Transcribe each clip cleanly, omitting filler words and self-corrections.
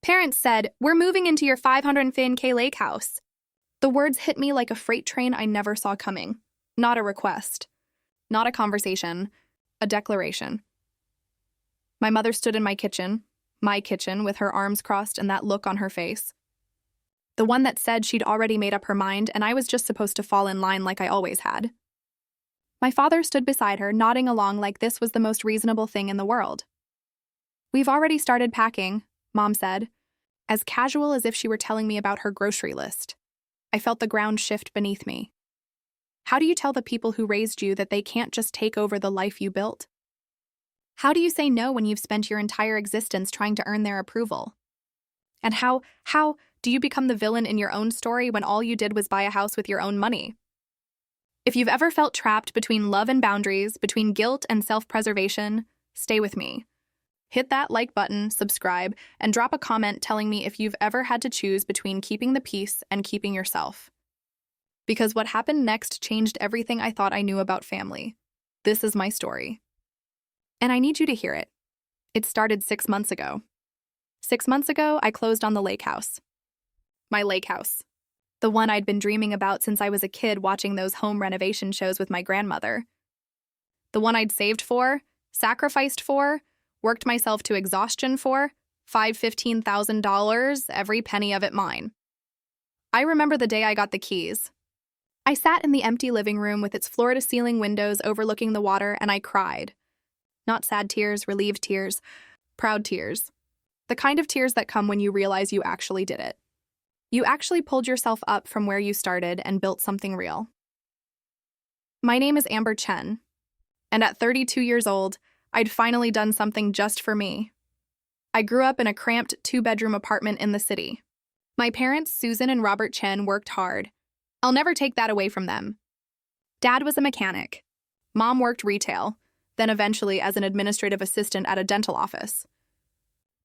Parents said, "We're moving into your 500K Lakehouse." The words hit me like a freight train I never saw coming. Not a request. Not a conversation. A declaration. My mother stood in my kitchen, with her arms crossed and that look on her face. The one that said she'd already made up her mind and I was just supposed to fall in line like I always had. My father stood beside her, nodding along like this was the most reasonable thing in the world. "We've already started packing," Mom said, as casual as if she were telling me about her grocery list. I felt the ground shift beneath me. How do you tell the people who raised you that they can't just take over the life you built? How do you say no when you've spent your entire existence trying to earn their approval? And how do you become the villain in your own story when all you did was buy a house with your own money? If you've ever felt trapped between love and boundaries, between guilt and self-preservation, stay with me. Hit that like button, subscribe, and drop a comment telling me if you've ever had to choose between keeping the peace and keeping yourself. Because what happened next changed everything I thought I knew about family. This is my story. And I need you to hear it. It started 6 months ago. 6 months ago, I closed on the Lakehouse. My Lakehouse. The one I'd been dreaming about since I was a kid watching those home renovation shows with my grandmother. The one I'd saved for, sacrificed for, worked myself to exhaustion for, $15,000, every penny of it mine. I remember the day I got the keys. I sat in the empty living room with its floor-to-ceiling windows overlooking the water, and I cried. Not sad tears, relieved tears, proud tears. The kind of tears that come when you realize you actually did it. You actually pulled yourself up from where you started and built something real. My name is Amber Chen, and at 32 years old, I'd finally done something just for me. I grew up in a cramped 2-bedroom apartment in the city. My parents, Susan and Robert Chen, worked hard. I'll never take that away from them. Dad was a mechanic. Mom worked retail, then eventually as an administrative assistant at a dental office.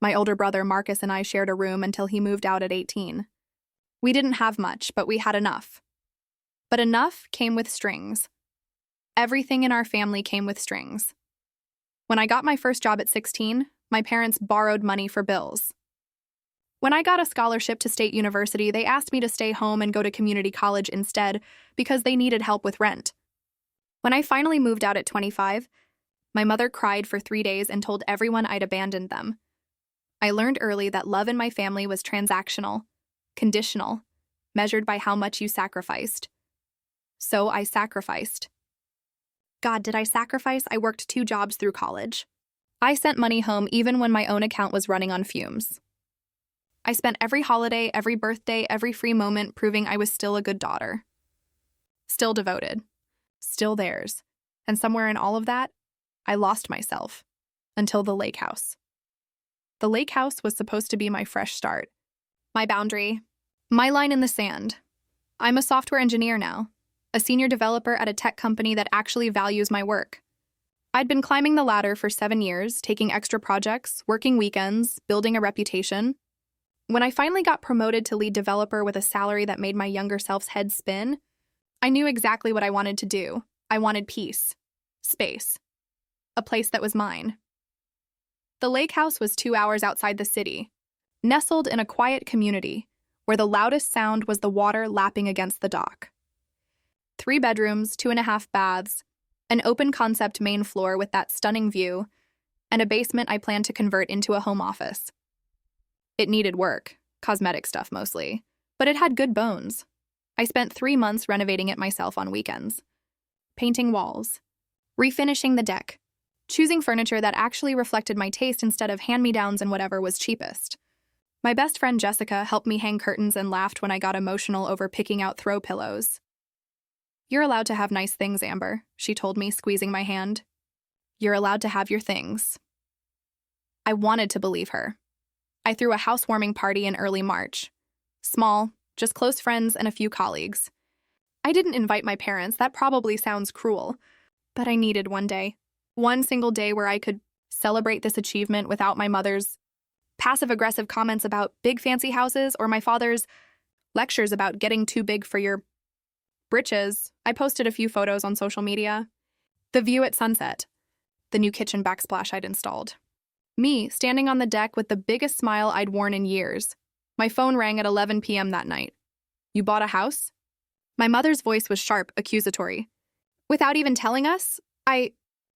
My older brother Marcus and I shared a room until he moved out at 18. We didn't have much, but we had enough. But enough came with strings. Everything in our family came with strings. When I got my first job at 16, my parents borrowed money for bills. When I got a scholarship to State University, they asked me to stay home and go to community college instead because they needed help with rent. When I finally moved out at 25, my mother cried for 3 days and told everyone I'd abandoned them. I learned early that love in my family was transactional, conditional, measured by how much you sacrificed. So I sacrificed. God, did I sacrifice? I worked 2 jobs through college. I sent money home even when my own account was running on fumes. I spent every holiday, every birthday, every free moment proving I was still a good daughter. Still devoted. Still theirs. And somewhere in all of that, I lost myself. Until the Lakehouse. The Lakehouse was supposed to be my fresh start. My boundary. My line in the sand. I'm a software engineer now. A senior developer at a tech company that actually values my work. I'd been climbing the ladder for 7 years, taking extra projects, working weekends, building a reputation. When I finally got promoted to lead developer with a salary that made my younger self's head spin, I knew exactly what I wanted to do. I wanted peace. Space. A place that was mine. The Lakehouse was 2 hours outside the city, nestled in a quiet community where the loudest sound was the water lapping against the dock. 3 bedrooms, 2.5 baths, an open-concept main floor with that stunning view, and a basement I planned to convert into a home office. It needed work, cosmetic stuff mostly, but it had good bones. I spent 3 months renovating it myself on weekends. Painting walls, refinishing the deck, choosing furniture that actually reflected my taste instead of hand-me-downs and whatever was cheapest. My best friend Jessica helped me hang curtains and laughed when I got emotional over picking out throw pillows. "You're allowed to have nice things, Amber," she told me, squeezing my hand. "You're allowed to have your things." I wanted to believe her. I threw a housewarming party in early March. Small, just close friends and a few colleagues. I didn't invite my parents, that probably sounds cruel, but I needed one day. One single day where I could celebrate this achievement without my mother's passive-aggressive comments about big fancy houses or my father's lectures about getting too big for your britches. I posted a few photos on social media. The view at sunset. The new kitchen backsplash I'd installed. Me, standing on the deck with the biggest smile I'd worn in years. My phone rang at 11 p.m. that night. You bought a house? My mother's voice was sharp, accusatory. Without even telling us?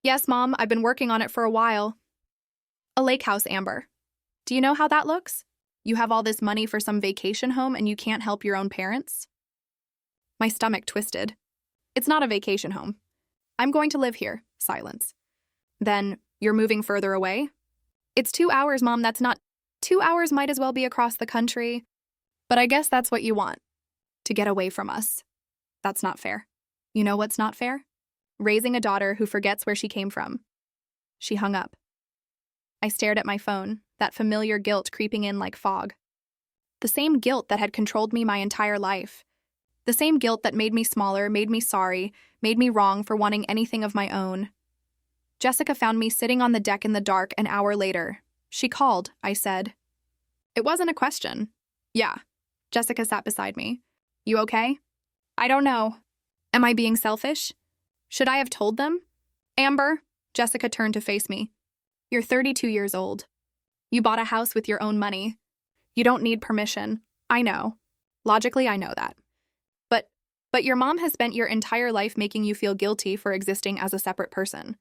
Yes, Mom, I've been working on it for a while. A Lakehouse, Amber. Do you know how that looks? You have all this money for some vacation home and you can't help your own parents? My stomach twisted. It's not a vacation home. I'm going to live here. Silence. Then, you're moving further away? It's 2 hours, Mom, that's not... 2 hours might as well be across the country. But I guess that's what you want. To get away from us. That's not fair. You know what's not fair? Raising a daughter who forgets where she came from. She hung up. I stared at my phone, that familiar guilt creeping in like fog. The same guilt that had controlled me my entire life. The same guilt that made me smaller, made me sorry, made me wrong for wanting anything of my own. Jessica found me sitting on the deck in the dark an hour later. She called, I said. It wasn't a question. Yeah. Jessica sat beside me. You okay? I don't know. Am I being selfish? Should I have told them? Amber, Jessica turned to face me. You're 32 years old. You bought a house with your own money. You don't need permission. I know. Logically, I know that. But your mom has spent your entire life making you feel guilty for existing as a separate person.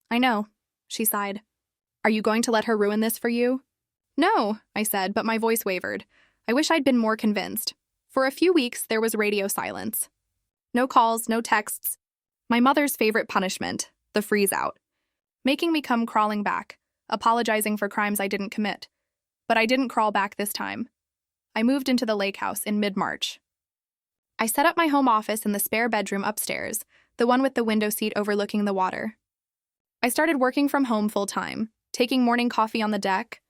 I know, she sighed. Are you going to let her ruin this for you? No, I said, but my voice wavered. I wish I'd been more convinced. For a few weeks, there was radio silence. No calls, no texts. My mother's favorite punishment, the freeze out. Making me come crawling back, apologizing for crimes I didn't commit. But I didn't crawl back this time. I moved into the Lakehouse in mid-March. I set up my home office in the spare bedroom upstairs, the one with the window seat overlooking the water. I started working from home full-time, taking morning coffee on the deck,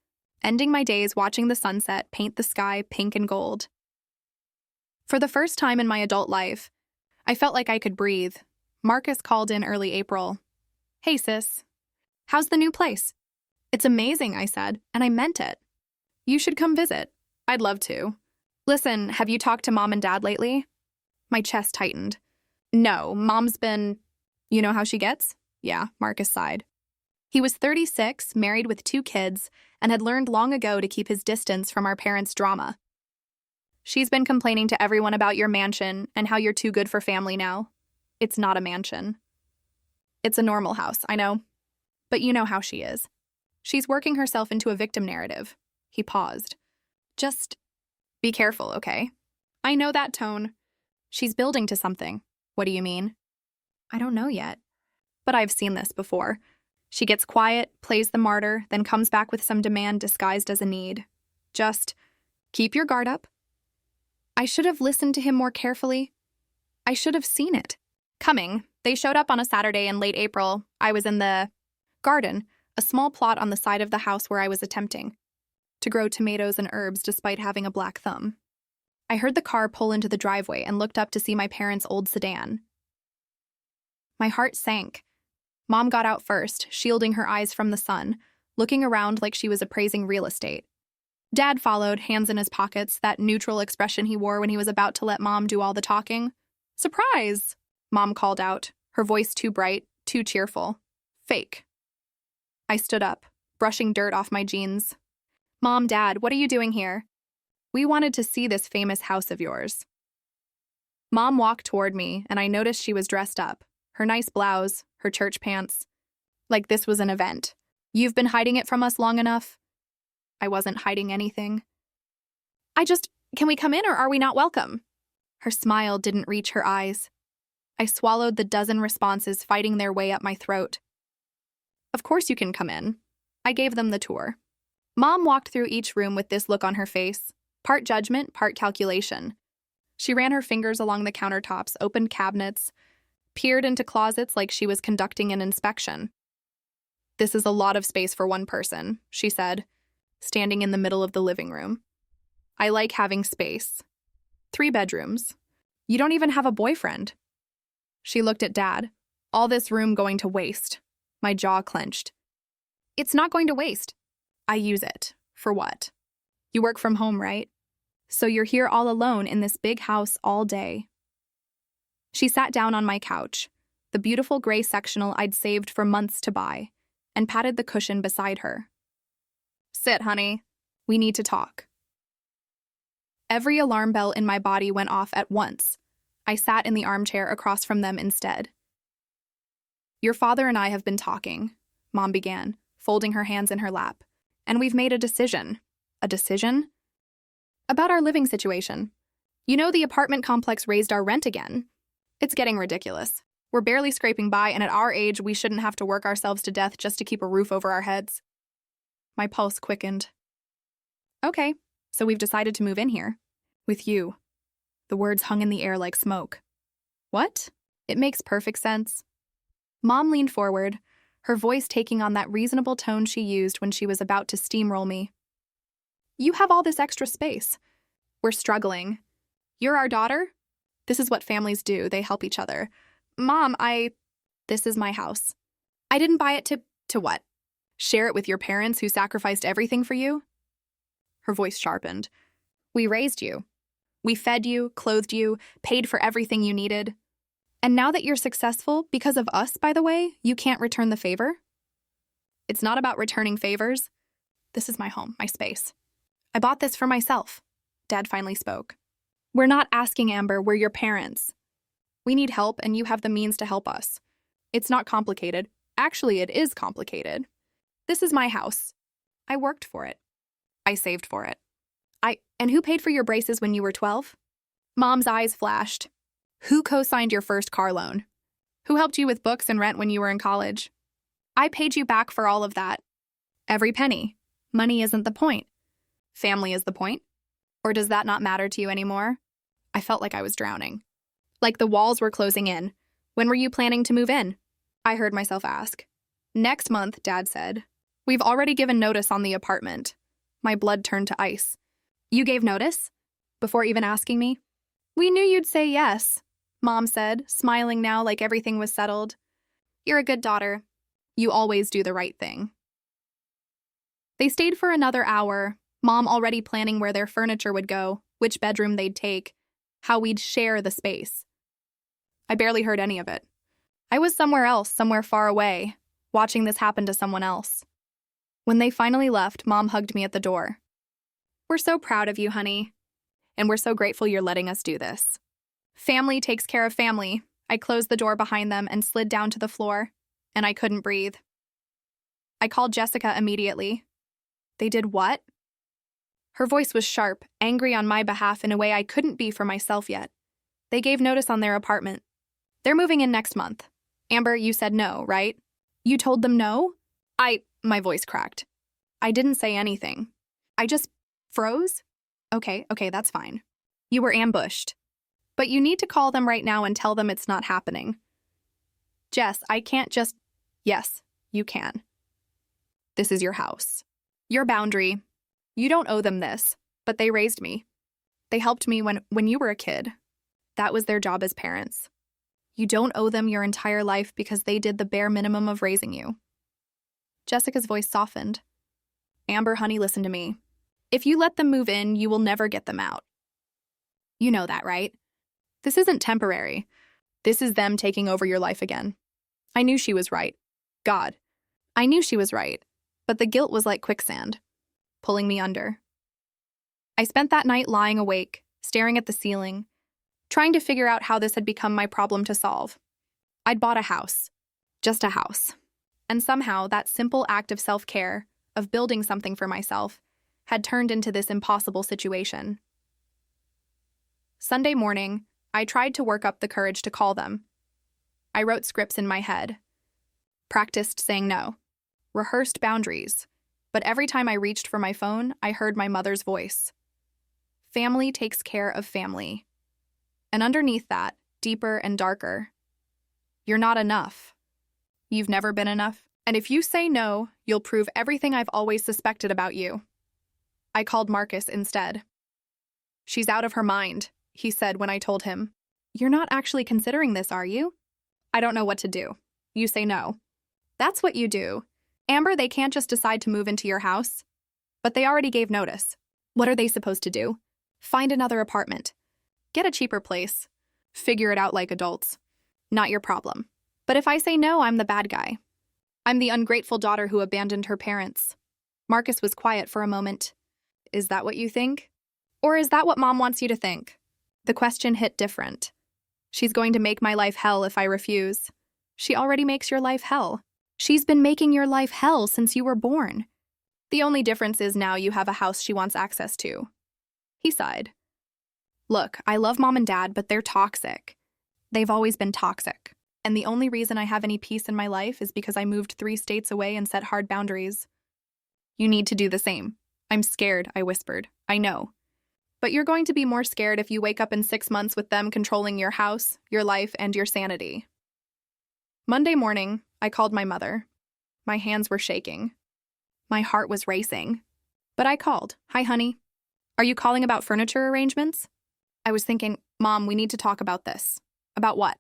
ending my days watching the sunset paint the sky pink and gold. For the first time in my adult life, I felt like I could breathe. Marcus called in early April. Hey, sis. How's the new place? It's amazing, I said, and I meant it. You should come visit. I'd love to. Listen, have you talked to Mom and Dad lately? My chest tightened. No, Mom's been... You know how she gets? Yeah, Marcus sighed. He was 36, married with 2 kids, and had learned long ago to keep his distance from our parents' drama. She's been complaining to everyone about your mansion and how you're too good for family now. It's not a mansion. It's a normal house, I know. But you know how she is. She's working herself into a victim narrative. He paused. Just be careful, okay? I know that tone. She's building to something. What do you mean? I don't know yet. But I've seen this before. She gets quiet, plays the martyr, then comes back with some demand disguised as a need. Just keep your guard up. I should have listened to him more carefully. I should have seen it. Coming, they showed up on a Saturday in late April. I was in the garden, a small plot on the side of the house where I was attempting to grow tomatoes and herbs despite having a black thumb. I heard the car pull into the driveway and looked up to see my parents' old sedan. My heart sank. Mom got out first, shielding her eyes from the sun, looking around like she was appraising real estate. Dad followed, hands in his pockets, that neutral expression he wore when he was about to let Mom do all the talking. Surprise! Mom called out, her voice too bright, too cheerful. Fake. I stood up, brushing dirt off my jeans. Mom, Dad, what are you doing here? We wanted to see this famous house of yours. Mom walked toward me, and I noticed she was dressed up. Her nice blouse, her church pants. Like this was an event. You've been hiding it from us long enough? I wasn't hiding anything. Can we come in or are we not welcome? Her smile didn't reach her eyes. I swallowed the dozen responses fighting their way up my throat. Of course you can come in. I gave them the tour. Mom walked through each room with this look on her face, part judgment, part calculation. She ran her fingers along the countertops, opened cabinets, peered into closets like she was conducting an inspection. This is a lot of space for one person, she said, standing in the middle of the living room. I like having space. 3 bedrooms. You don't even have a boyfriend. She looked at Dad. All this room going to waste. My jaw clenched. It's not going to waste. I use it. For what? You work from home, right? So you're here all alone in this big house all day. She sat down on my couch, the beautiful gray sectional I'd saved for months to buy, and patted the cushion beside her. Sit, honey. We need to talk. Every alarm bell in my body went off at once. I sat in the armchair across from them instead. Your father and I have been talking, Mom began, folding her hands in her lap. And we've made a decision. A decision? About our living situation. You know, the apartment complex raised our rent again. It's getting ridiculous. We're barely scraping by, and at our age, we shouldn't have to work ourselves to death just to keep a roof over our heads. My pulse quickened. Okay, so we've decided to move in here. With you. The words hung in the air like smoke. What? It makes perfect sense. Mom leaned forward, her voice taking on that reasonable tone she used when she was about to steamroll me. You have all this extra space. We're struggling. You're our daughter? This is what families do. They help each other. Mom, This is my house. I didn't buy it to what? Share it with your parents who sacrificed everything for you? Her voice sharpened. We raised you. We fed you, clothed you, paid for everything you needed. And now that you're successful, because of us, by the way, you can't return the favor? It's not about returning favors. This is my home, my space. I bought this for myself. Dad finally spoke. We're not asking, Amber, we're your parents. We need help, and you have the means to help us. It's not complicated. Actually, it is complicated. This is my house. I worked for it. I saved for it. And who paid for your braces when you were 12? Mom's eyes flashed. Who co-signed your first car loan? Who helped you with books and rent when you were in college? I paid you back for all of that. Every penny. Money isn't the point. Family is the point. Or does that not matter to you anymore? I felt like I was drowning. Like the walls were closing in. When were you planning to move in? I heard myself ask. Next month, Dad said. We've already given notice on the apartment. My blood turned to ice. You gave notice? Before even asking me? We knew you'd say yes, Mom said, smiling now like everything was settled. You're a good daughter. You always do the right thing. They stayed for another hour, Mom already planning where their furniture would go, which bedroom they'd take, how we'd share the space. I barely heard any of it. I was somewhere else, somewhere far away, watching this happen to someone else. When they finally left, Mom hugged me at the door. We're so proud of you, honey. And we're so grateful you're letting us do this. Family takes care of family. I closed the door behind them and slid down to the floor, and I couldn't breathe. I called Jessica immediately. They did what? Her voice was sharp, angry on my behalf in a way I couldn't be for myself yet. They gave notice on their apartment. They're moving in next month. Amber, you said no, right? You told them no? My voice cracked. I didn't say anything. I just froze? Okay, that's fine. You were ambushed. But you need to call them right now and tell them it's not happening. Jess, I can't just... Yes, you can. This is your house. Your boundary. You don't owe them this, but they raised me. They helped me when you were a kid. That was their job as parents. You don't owe them your entire life because they did the bare minimum of raising you. Jessica's voice softened. Amber, honey, listen to me. If you let them move in, you will never get them out. You know that, right? This isn't temporary. This is them taking over your life again. I knew she was right. God. I knew she was right. But the guilt was like quicksand, pulling me under. I spent that night lying awake, staring at the ceiling, trying to figure out how this had become my problem to solve. I'd bought a house. Just a house. And somehow that simple act of self-care, of building something for myself, had turned into this impossible situation. Sunday morning, I tried to work up the courage to call them. I wrote scripts in my head, practiced saying no, rehearsed boundaries, but every time I reached for my phone, I heard my mother's voice. Family takes care of family. And underneath that, deeper and darker, you're not enough. You've never been enough. And if you say no, you'll prove everything I've always suspected about you. I called Marcus instead. She's out of her mind, he said when I told him. You're not actually considering this, are you? I don't know what to do. You say no. That's what you do. Amber, they can't just decide to move into your house. But they already gave notice. What are they supposed to do? Find another apartment. Get a cheaper place. Figure it out like adults. Not your problem. But if I say no, I'm the bad guy. I'm the ungrateful daughter who abandoned her parents. Marcus was quiet for a moment. Is that what you think? Or is that what Mom wants you to think? The question hit different. She's going to make my life hell if I refuse. She already makes your life hell. She's been making your life hell since you were born. The only difference is now you have a house she wants access to. He sighed. Look, I love Mom and Dad, but they're toxic. They've always been toxic. And the only reason I have any peace in my life is because I moved 3 states away and set hard boundaries. You need to do the same. I'm scared, I whispered. I know. But you're going to be more scared if you wake up in 6 months with them controlling your house, your life, and your sanity. Monday morning, I called my mother. My hands were shaking. My heart was racing. But I called. Hi, honey. Are you calling about furniture arrangements? I was thinking, Mom, we need to talk about this. About what?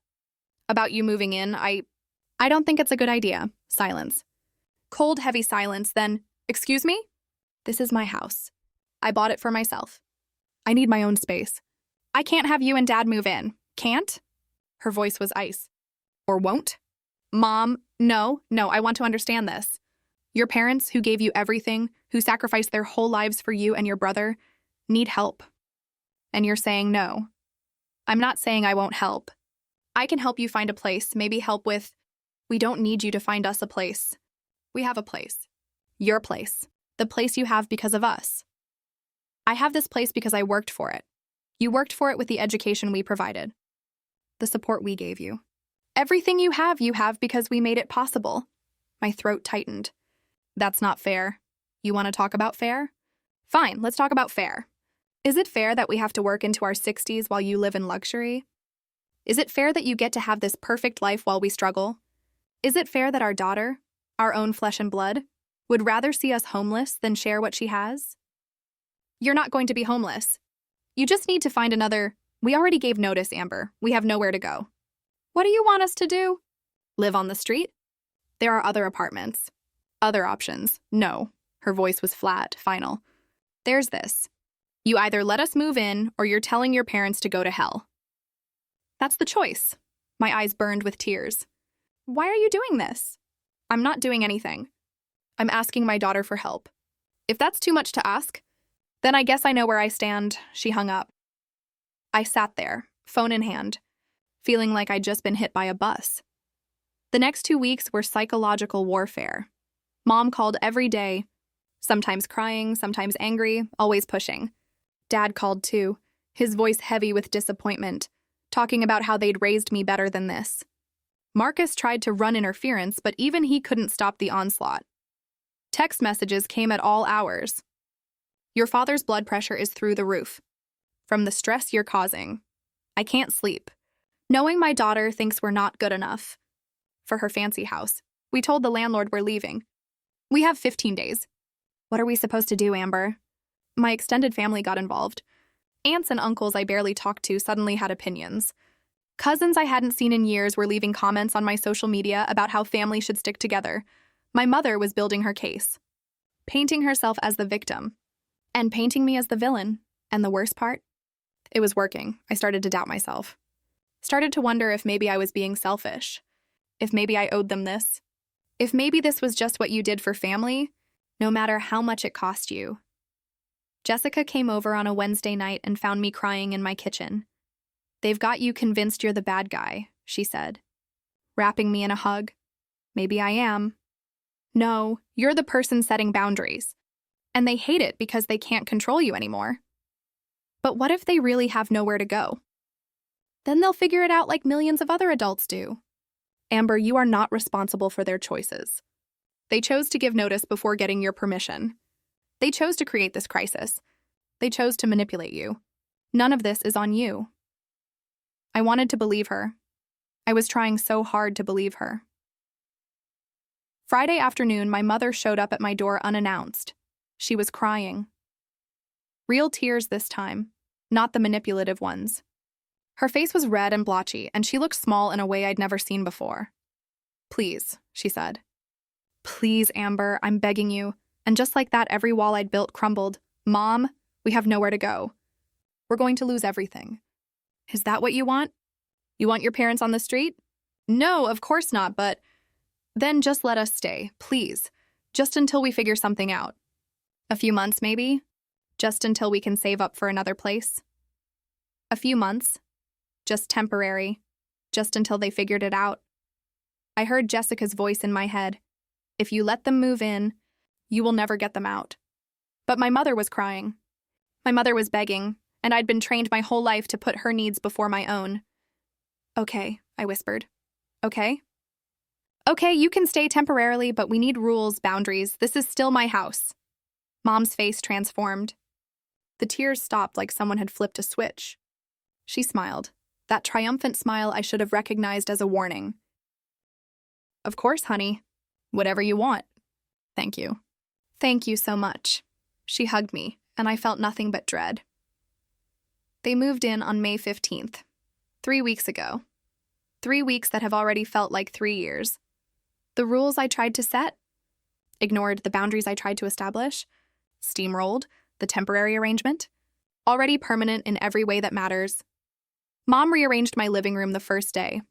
About you moving in. I don't think it's a good idea. Silence. Cold, heavy silence, then, excuse me? This is my house. I bought it for myself. I need my own space. I can't have you and Dad move in. Can't? Her voice was ice. Or won't? Mom, no, I want to understand this. Your parents, who gave you everything, who sacrificed their whole lives for you and your brother, need help. And you're saying no. I'm not saying I won't help. I can help you find a place, maybe help with... We don't need you to find us a place. We have a place. Your place. The place you have because of us. I have this place because I worked for it. You worked for it with the education we provided. The support we gave you. Everything you have because we made it possible. My throat tightened. That's not fair. You want to talk about fair? Fine, let's talk about fair. Is it fair that we have to work into our 60s while you live in luxury? Is it fair that you get to have this perfect life while we struggle? Is it fair that our daughter, our own flesh and blood, would rather see us homeless than share what she has? You're not going to be homeless. You just need to find another... We already gave notice, Amber. We have nowhere to go. What do you want us to do? Live on the street? There are other apartments. Other options. No. Her voice was flat, final. There's this. You either let us move in, or you're telling your parents to go to hell. That's the choice. My eyes burned with tears. Why are you doing this? I'm not doing anything. I'm asking my daughter for help. If that's too much to ask, then I guess I know where I stand. She hung up. I sat there, phone in hand, feeling like I'd just been hit by a bus. The next 2 weeks were psychological warfare. Mom called every day, sometimes crying, sometimes angry, always pushing. Dad called too, his voice heavy with disappointment, talking about how they'd raised me better than this. Marcus tried to run interference, but even he couldn't stop the onslaught. Text messages came at all hours. Your father's blood pressure is through the roof. From the stress you're causing. I can't sleep. Knowing my daughter thinks we're not good enough. For her fancy house. We told the landlord we're leaving. We have 15 days. What are we supposed to do, Amber? My extended family got involved. Aunts and uncles I barely talked to suddenly had opinions. Cousins I hadn't seen in years were leaving comments on my social media about how family should stick together. My mother was building her case. Painting herself as the victim. And painting me as the villain. And the worst part? It was working. I started to doubt myself. Started to wonder if maybe I was being selfish. If maybe I owed them this. If maybe this was just what you did for family, no matter how much it cost you. Jessica came over on a Wednesday night and found me crying in my kitchen. They've got you convinced you're the bad guy, she said, wrapping me in a hug. Maybe I am. No, you're the person setting boundaries. And they hate it because they can't control you anymore. But what if they really have nowhere to go? Then they'll figure it out like millions of other adults do. Amber, you are not responsible for their choices. They chose to give notice before getting your permission. They chose to create this crisis. They chose to manipulate you. None of this is on you. I wanted to believe her. I was trying so hard to believe her. Friday afternoon, my mother showed up at my door unannounced. She was crying. Real tears this time, not the manipulative ones. Her face was red and blotchy, and she looked small in a way I'd never seen before. Please, she said. Please, Amber, I'm begging you. And just like that, every wall I'd built crumbled. Mom, we have nowhere to go. We're going to lose everything. Is that what you want? You want your parents on the street? No, of course not, but then just let us stay, please. Just until we figure something out. A few months, maybe? Just until we can save up for another place? A few months. Just temporary. Just until they figured it out. I heard Jessica's voice in my head. If you let them move in, you will never get them out. But my mother was crying. My mother was begging, and I'd been trained my whole life to put her needs before my own. Okay, I whispered. Okay? Okay, you can stay temporarily, but we need rules, boundaries. This is still my house. Mom's face transformed. The tears stopped like someone had flipped a switch. She smiled, that triumphant smile I should have recognized as a warning. Of course, honey. Whatever you want. Thank you. Thank you so much. She hugged me, and I felt nothing but dread. They moved in on May 15th, 3 weeks ago. 3 weeks that have already felt like 3 years. The rules I tried to set, ignored the boundaries I tried to establish, steamrolled the temporary arrangement, already permanent in every way that matters. Mom rearranged my living room the first day.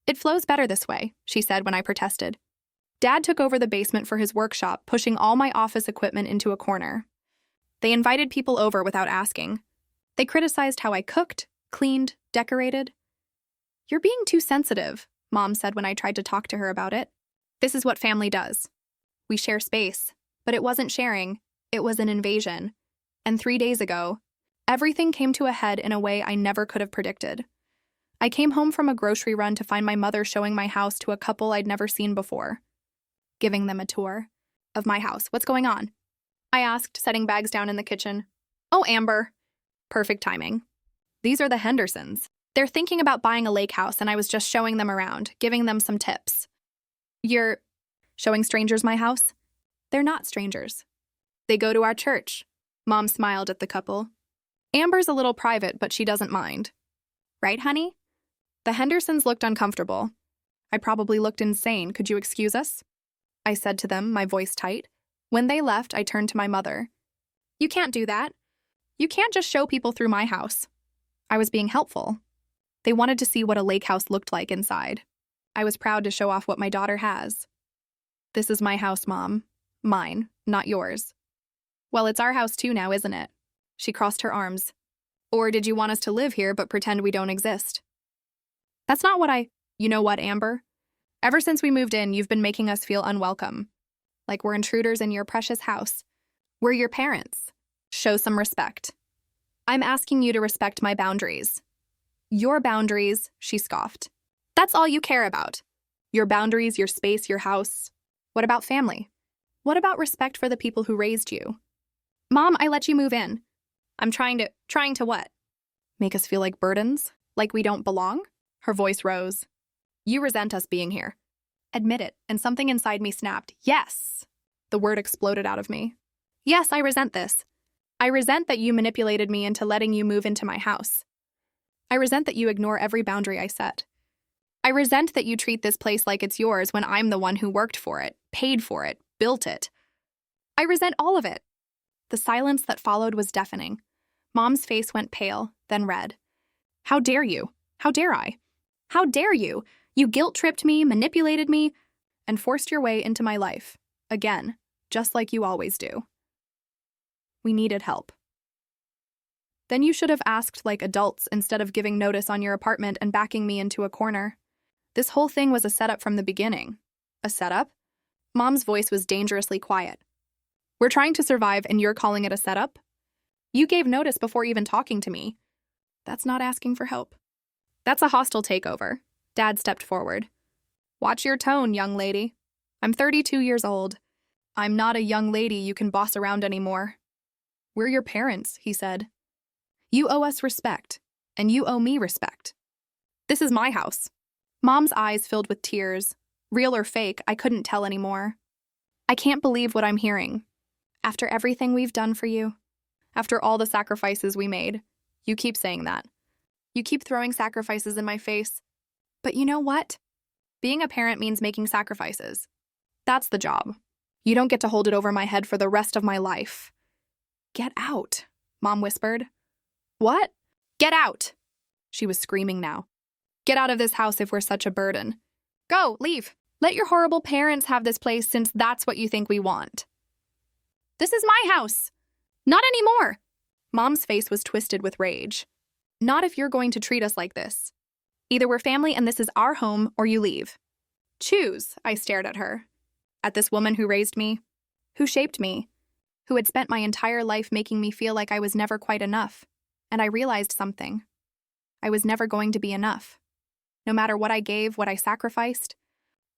It flows better this way, she said when I protested. Dad took over the basement for his workshop, pushing all my office equipment into a corner. They invited people over without asking. They criticized how I cooked, cleaned, decorated. You're being too sensitive, Mom said when I tried to talk to her about it. This is what family does. We share space, but it wasn't sharing, it was an invasion. And 3 days ago, everything came to a head in a way I never could have predicted. I came home from a grocery run to find my mother showing my house to a couple I'd never seen before. Giving them a tour of my house. What's going on? I asked, setting bags down in the kitchen. Oh, Amber. Perfect timing. These are the Hendersons. They're thinking about buying a lake house, and I was just showing them around, giving them some tips. You're showing strangers my house? They're not strangers. They go to our church. Mom smiled at the couple. Amber's a little private, but she doesn't mind. Right, honey? The Hendersons looked uncomfortable. I probably looked insane. Could you excuse us? I said to them, my voice tight. When they left, I turned to my mother. You can't do that. You can't just show people through my house. I was being helpful. They wanted to see what a lake house looked like inside. I was proud to show off what my daughter has. This is my house, Mom. Mine, not yours. Well, it's our house too now, isn't it? She crossed her arms. Or did you want us to live here but pretend we don't exist? That's not what You know what, Amber? Ever since we moved in, you've been making us feel unwelcome. Like we're intruders in your precious house. We're your parents. Show some respect. I'm asking you to respect my boundaries. Your boundaries, she scoffed. That's all you care about. Your boundaries, your space, your house. What about family? What about respect for the people who raised you? Mom, I let you move in. I'm trying to what? Make us feel like burdens? Like we don't belong? Her voice rose. You resent us being here. Admit it, and something inside me snapped. Yes! The word exploded out of me. Yes, I resent this. I resent that you manipulated me into letting you move into my house. I resent that you ignore every boundary I set. I resent that you treat this place like it's yours when I'm the one who worked for it, paid for it, built it. I resent all of it. The silence that followed was deafening. Mom's face went pale, then red. How dare you? How dare I? How dare you? You guilt-tripped me, manipulated me, and forced your way into my life. Again, just like you always do. We needed help. Then you should have asked like adults instead of giving notice on your apartment and backing me into a corner. This whole thing was a setup from the beginning. A setup? Mom's voice was dangerously quiet. We're trying to survive and you're calling it a setup? You gave notice before even talking to me. That's not asking for help. That's a hostile takeover. Dad stepped forward. Watch your tone, young lady. I'm 32 years old. I'm not a young lady you can boss around anymore. We're your parents, he said. You owe us respect, and you owe me respect. This is my house. Mom's eyes filled with tears. Real or fake, I couldn't tell anymore. I can't believe what I'm hearing. After everything we've done for you, after all the sacrifices we made, you keep saying that. You keep throwing sacrifices in my face. But you know what? Being a parent means making sacrifices. That's the job. You don't get to hold it over my head for the rest of my life. Get out, Mom whispered. What? Get out! She was screaming now. Get out of this house if we're such a burden. Go, leave. Let your horrible parents have this place since that's what you think we want. This is my house. Not anymore. Mom's face was twisted with rage. Not if you're going to treat us like this. Either we're family and this is our home, or you leave. Choose, I stared at her. At this woman who raised me, who shaped me, who had spent my entire life making me feel like I was never quite enough. And I realized something. I was never going to be enough. No matter what I gave, what I sacrificed,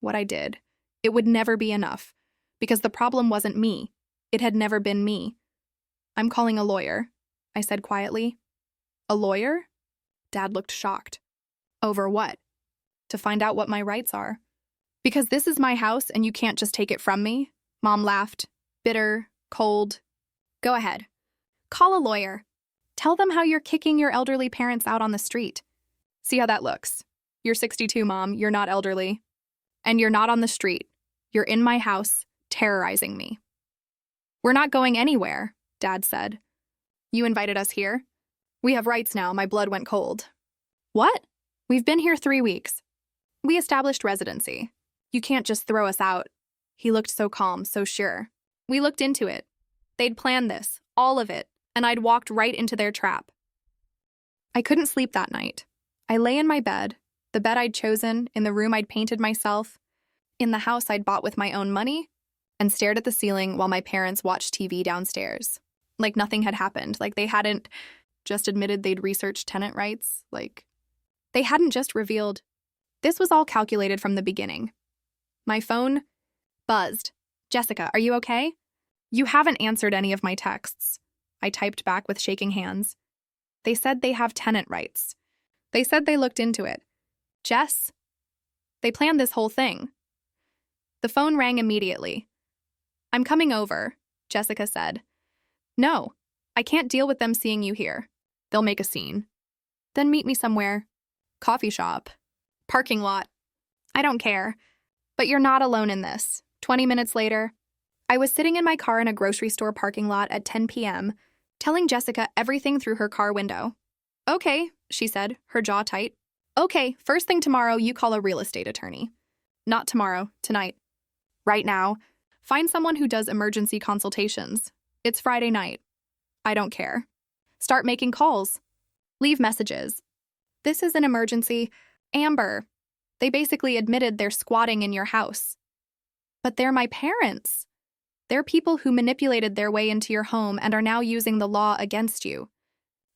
what I did, it would never be enough. Because the problem wasn't me. It had never been me. I'm calling a lawyer, I said quietly. A lawyer? Dad looked shocked. Over what? To find out what my rights are. Because this is my house and you can't just take it from me? Mom laughed, bitter, cold. Go ahead. Call a lawyer. Tell them how you're kicking your elderly parents out on the street. See how that looks. You're 62, Mom. You're not elderly. And you're not on the street. You're in my house, terrorizing me. We're not going anywhere, Dad said. You invited us here? We have rights now. My blood went cold. What? We've been here 3 weeks. We established residency. You can't just throw us out. He looked so calm, so sure. We looked into it. They'd planned this, all of it, and I'd walked right into their trap. I couldn't sleep that night. I lay in my bed, the bed I'd chosen, in the room I'd painted myself, in the house I'd bought with my own money, and stared at the ceiling while my parents watched TV downstairs. Like nothing had happened, like they hadn't just admitted they'd researched tenant rights, like they hadn't just revealed. This was all calculated from the beginning. My phone buzzed. Jessica, are you okay? You haven't answered any of my texts. I typed back with shaking hands. They said they have tenant rights. They said they looked into it. Jess? They planned this whole thing. The phone rang immediately. I'm coming over, Jessica said. No, I can't deal with them seeing you here. They'll make a scene. Then meet me somewhere. Coffee shop. Parking lot. I don't care. But you're not alone in this. 20 minutes later, I was sitting in my car in a grocery store parking lot at 10 p.m., telling Jessica everything through her car window. Okay, she said, her jaw tight. Okay, first thing tomorrow, you call a real estate attorney. Not tomorrow, tonight. Right now, find someone who does emergency consultations. It's Friday night. I don't care. Start making calls. Leave messages. This is an emergency. Amber. They basically admitted they're squatting in your house. But they're my parents. They're people who manipulated their way into your home and are now using the law against you.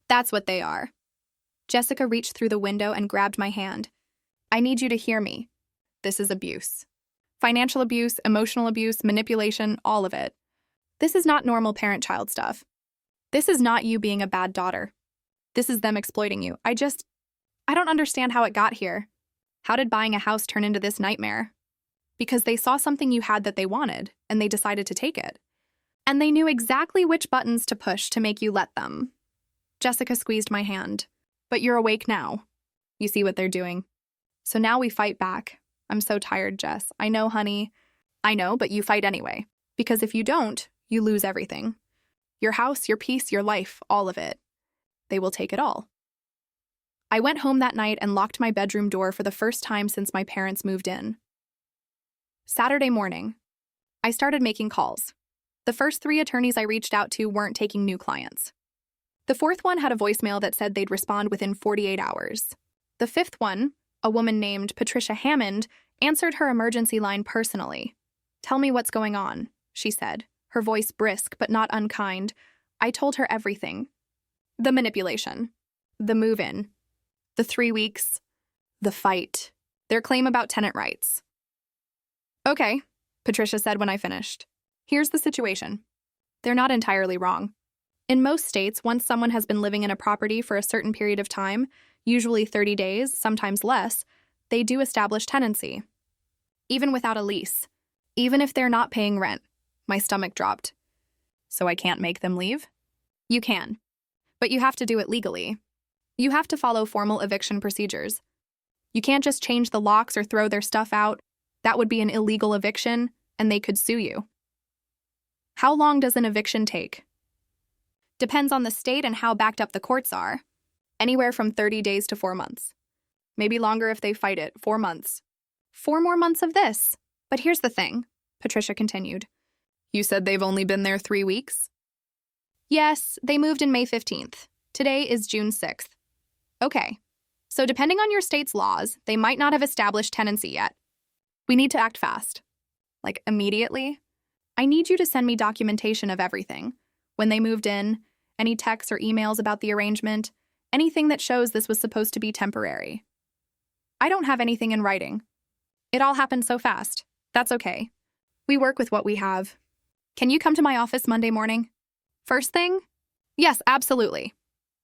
That's what they are. Jessica reached through the window and grabbed my hand. I need you to hear me. This is abuse. Financial abuse, emotional abuse, manipulation, all of it. This is not normal parent-child stuff. This is not you being a bad daughter. This is them exploiting you. I don't understand how it got here. How did buying a house turn into this nightmare? Because they saw something you had that they wanted, and they decided to take it. And they knew exactly which buttons to push to make you let them. Jessica squeezed my hand. But you're awake now. You see what they're doing. So now we fight back. I'm so tired, Jess. I know, honey. I know, but you fight anyway. Because if you don't, you lose everything. Your house, your peace, your life, all of it. They will take it all. I went home that night and locked my bedroom door for the first time since my parents moved in. Saturday morning, I started making calls. The first 3 attorneys I reached out to weren't taking new clients. The 4th one had a voicemail that said they'd respond within 48 hours. The 5th one, a woman named Patricia Hammond, answered her emergency line personally. Tell me what's going on, she said, her voice brisk but not unkind. I told her everything. The manipulation, the move-in, the 3 weeks, the fight, their claim about tenant rights. Okay, Patricia said when I finished. Here's the situation. They're not entirely wrong. In most states, once someone has been living in a property for a certain period of time, usually 30 days, sometimes less, they do establish tenancy. Even without a lease. Even if they're not paying rent. My stomach dropped. So I can't make them leave? You can. But you have to do it legally. You have to follow formal eviction procedures. You can't just change the locks or throw their stuff out. That would be an illegal eviction, and they could sue you. How long does an eviction take? Depends on the state and how backed up the courts are. Anywhere from 30 days to 4 months. Maybe longer if they fight it, 4 months. 4 more months of this. But here's the thing, Patricia continued. You said they've only been there 3 weeks? Yes, they moved in May 15th. Today is June 6th. Okay. So depending on your state's laws, they might not have established tenancy yet. We need to act fast. Like, immediately. I need you to send me documentation of everything. When they moved in, any texts or emails about the arrangement, anything that shows this was supposed to be temporary. I don't have anything in writing. It all happened so fast. That's okay. We work with what we have. Can you come to my office Monday morning? First thing? Yes, absolutely.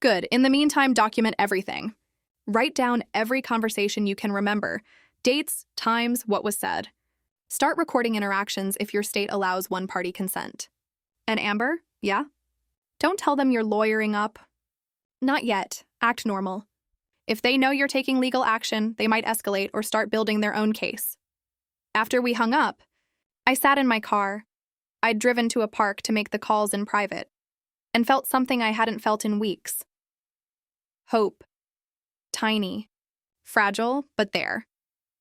Good. In the meantime, document everything. Write down every conversation you can remember. Dates, times, what was said. Start recording interactions if your state allows one-party consent. And Amber? Yeah? Don't tell them you're lawyering up. Not yet. Act normal. If they know you're taking legal action, they might escalate or start building their own case. After we hung up, I sat in my car. I'd driven to a park to make the calls in private, and felt something I hadn't felt in weeks. Hope. Tiny. Fragile, but there.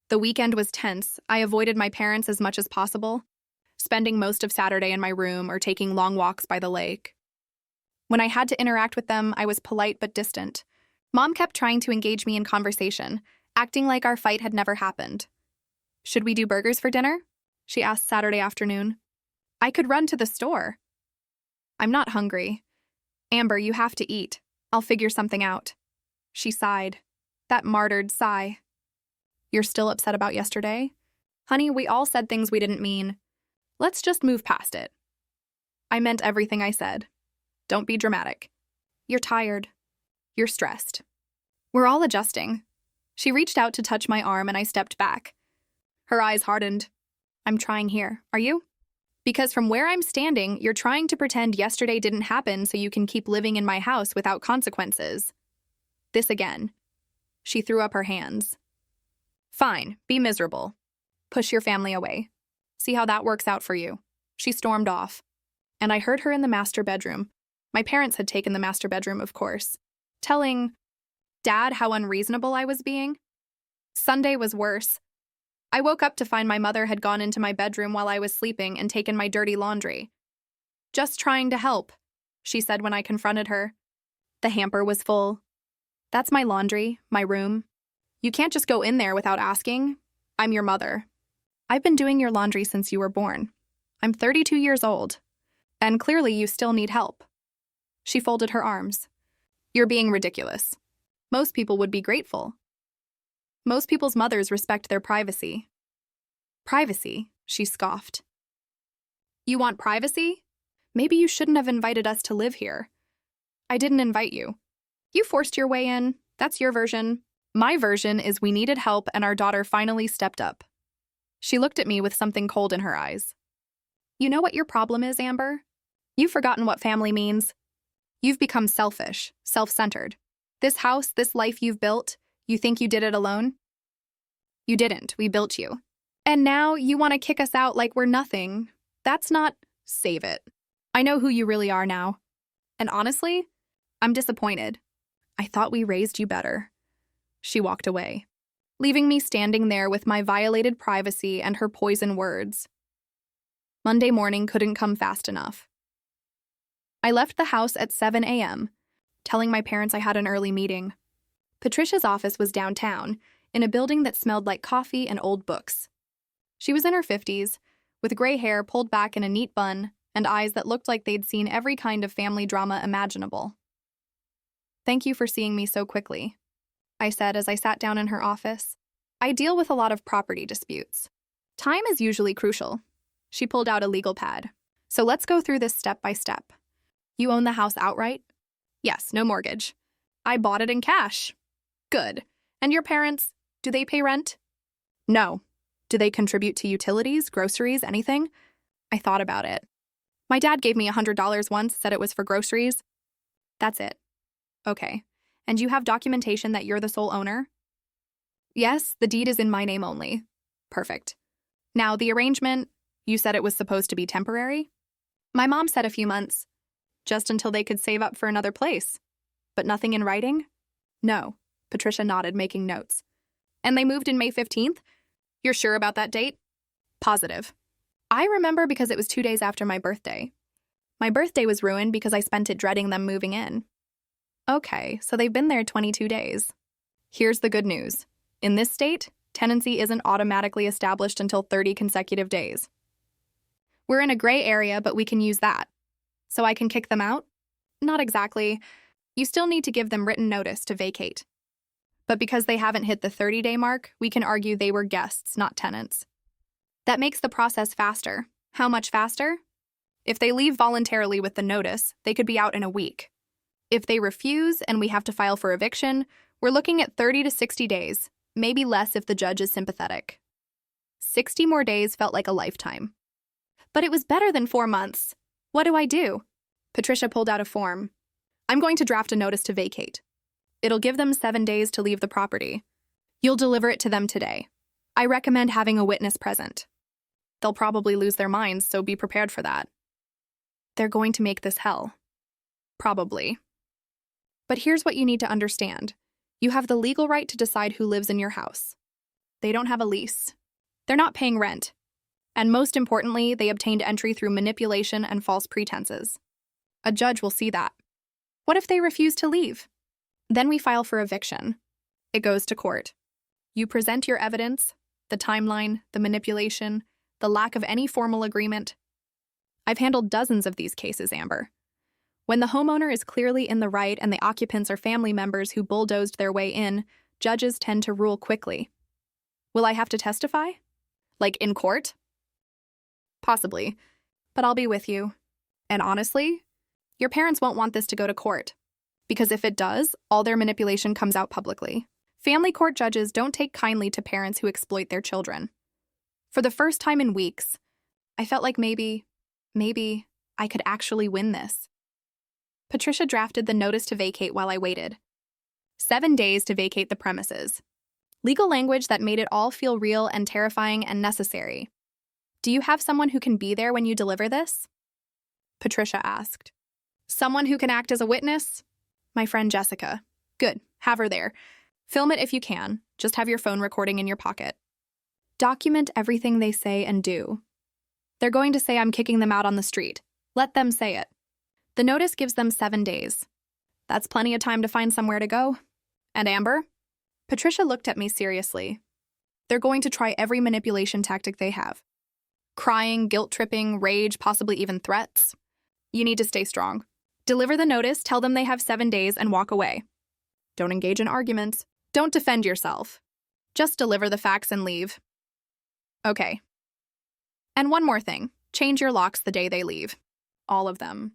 The weekend was tense. I avoided my parents as much as possible, spending most of Saturday in my room or taking long walks by the lake. When I had to interact with them, I was polite but distant. Mom kept trying to engage me in conversation, acting like our fight had never happened. Should we do burgers for dinner? She asked Saturday afternoon. I could run to the store. I'm not hungry. Amber, you have to eat. I'll figure something out. She sighed. That martyred sigh. You're still upset about yesterday? Honey, we all said things we didn't mean. Let's just move past it. I meant everything I said. Don't be dramatic. You're tired. You're stressed. We're all adjusting. She reached out to touch my arm and I stepped back. Her eyes hardened. I'm trying here. Are you? Because from where I'm standing, you're trying to pretend yesterday didn't happen so you can keep living in my house without consequences. This again. She threw up her hands. Fine, be miserable. Push your family away. See how that works out for you. She stormed off. And I heard her in the master bedroom. My parents had taken the master bedroom, of course. Telling Dad how unreasonable I was being. Sunday was worse. I woke up to find my mother had gone into my bedroom while I was sleeping and taken my dirty laundry. Just trying to help, she said when I confronted her. The hamper was full. That's my laundry, my room. You can't just go in there without asking. I'm your mother. I've been doing your laundry since you were born. I'm 32 years old. And clearly you still need help. She folded her arms. You're being ridiculous. Most people would be grateful. Most people's mothers respect their privacy. Privacy, she scoffed. You want privacy? Maybe you shouldn't have invited us to live here. I didn't invite you. You forced your way in. That's your version. My version is we needed help and our daughter finally stepped up. She looked at me with something cold in her eyes. You know what your problem is, Amber? You've forgotten what family means. You've become selfish, self-centered. This house, this life you've built, you think you did it alone? You didn't. We built you. And now you want to kick us out like we're nothing. That's not... Save it. I know who you really are now. And honestly, I'm disappointed. I thought we raised you better. She walked away, leaving me standing there with my violated privacy and her poison words. Monday morning couldn't come fast enough. I left the house at 7 a.m., telling my parents I had an early meeting. Patricia's office was downtown, in a building that smelled like coffee and old books. She was in her 50s, with gray hair pulled back in a neat bun and eyes that looked like they'd seen every kind of family drama imaginable. Thank you for seeing me so quickly, I said as I sat down in her office. I deal with a lot of property disputes. Time is usually crucial. She pulled out a legal pad. So let's go through this step by step. You own the house outright? Yes, no mortgage. I bought it in cash. Good. And your parents, do they pay rent? No. Do they contribute to utilities, groceries, anything? I thought about it. My dad gave me $100 once, said it was for groceries. That's it. Okay. And you have documentation that you're the sole owner? Yes, the deed is in my name only. Perfect. Now, the arrangement, you said it was supposed to be temporary? My mom said a few months, just until they could save up for another place. But nothing in writing? No. Patricia nodded, making notes. And they moved in May 15th? You're sure about that date? Positive. I remember because it was 2 days after my birthday. My birthday was ruined because I spent it dreading them moving in. Okay, so they've been there 22 days. Here's the good news. In this state, tenancy isn't automatically established until 30 consecutive days. We're in a gray area, but we can use that. So I can kick them out? Not exactly. You still need to give them written notice to vacate. But because they haven't hit the 30-day mark, we can argue they were guests, not tenants. That makes the process faster. How much faster? If they leave voluntarily with the notice, they could be out in a week. If they refuse and we have to file for eviction, we're looking at 30 to 60 days, maybe less if the judge is sympathetic. 60 more days felt like a lifetime. But it was better than 4 months. What do I do? Patricia pulled out a form. I'm going to draft a notice to vacate. It'll give them 7 days to leave the property. You'll deliver it to them today. I recommend having a witness present. They'll probably lose their minds, so be prepared for that. They're going to make this hell. Probably. But here's what you need to understand. You have the legal right to decide who lives in your house. They don't have a lease. They're not paying rent. And most importantly, they obtained entry through manipulation and false pretenses. A judge will see that. What if they refuse to leave? Then we file for eviction. It goes to court. You present your evidence, the timeline, the manipulation, the lack of any formal agreement. I've handled dozens of these cases, Amber. When the homeowner is clearly in the right and the occupants are family members who bulldozed their way in, judges tend to rule quickly. Will I have to testify? Like in court? Possibly, but I'll be with you. And honestly, your parents won't want this to go to court, because if it does, all their manipulation comes out publicly. Family court judges don't take kindly to parents who exploit their children. For the first time in weeks, I felt like maybe I could actually win this. Patricia drafted the notice to vacate while I waited. 7 days to vacate the premises. Legal language that made it all feel real and terrifying and necessary. Do you have someone who can be there when you deliver this? Patricia asked. Someone who can act as a witness? My friend Jessica. Good, have her there. Film it if you can. Just have your phone recording in your pocket. Document everything they say and do. They're going to say I'm kicking them out on the street. Let them say it. The notice gives them 7 days. That's plenty of time to find somewhere to go. And Amber? Patricia looked at me seriously. They're going to try every manipulation tactic they have. Crying, guilt-tripping, rage, possibly even threats. You need to stay strong. Deliver the notice, tell them they have 7 days, and walk away. Don't engage in arguments. Don't defend yourself. Just deliver the facts and leave. Okay. And one more thing. Change your locks the day they leave. All of them.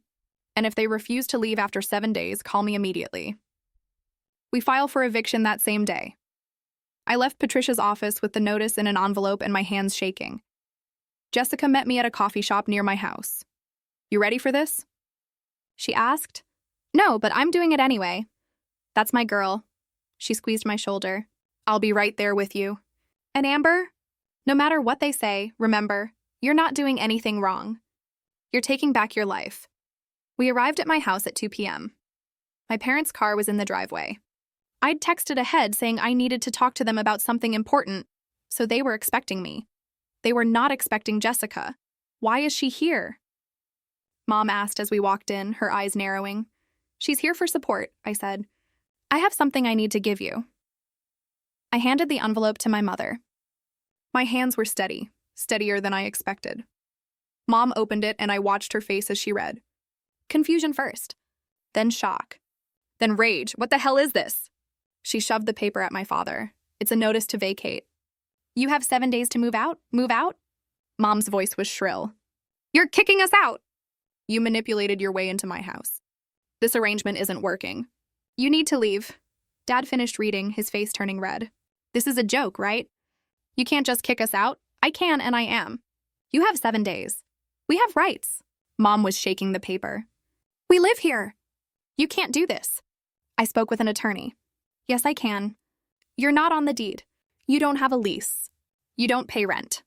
And if they refuse to leave after 7 days, call me immediately. We file for eviction that same day. I left Patricia's office with the notice in an envelope and my hands shaking. Jessica met me at a coffee shop near my house. You ready for this? She asked. No, but I'm doing it anyway. That's my girl. She squeezed my shoulder. I'll be right there with you. And Amber, no matter what they say, remember, you're not doing anything wrong. You're taking back your life. We arrived at my house at 2 p.m. My parents' car was in the driveway. I'd texted ahead saying I needed to talk to them about something important, so they were expecting me. They were not expecting Jessica. Why is she here? Mom asked as we walked in, her eyes narrowing. She's here for support, I said. I have something I need to give you. I handed the envelope to my mother. My hands were steady, steadier than I expected. Mom opened it and I watched her face as she read. Confusion first, then shock, then rage. What the hell is this? She shoved the paper at my father. It's a notice to vacate. You have 7 days to move out? Move out? Mom's voice was shrill. You're kicking us out! You manipulated your way into my house. This arrangement isn't working. You need to leave. Dad finished reading, his face turning red. This is a joke, right? You can't just kick us out. I can and I am. You have 7 days. We have rights. Mom was shaking the paper. We live here. You can't do this. I spoke with an attorney. Yes, I can. You're not on the deed. You don't have a lease. You don't pay rent.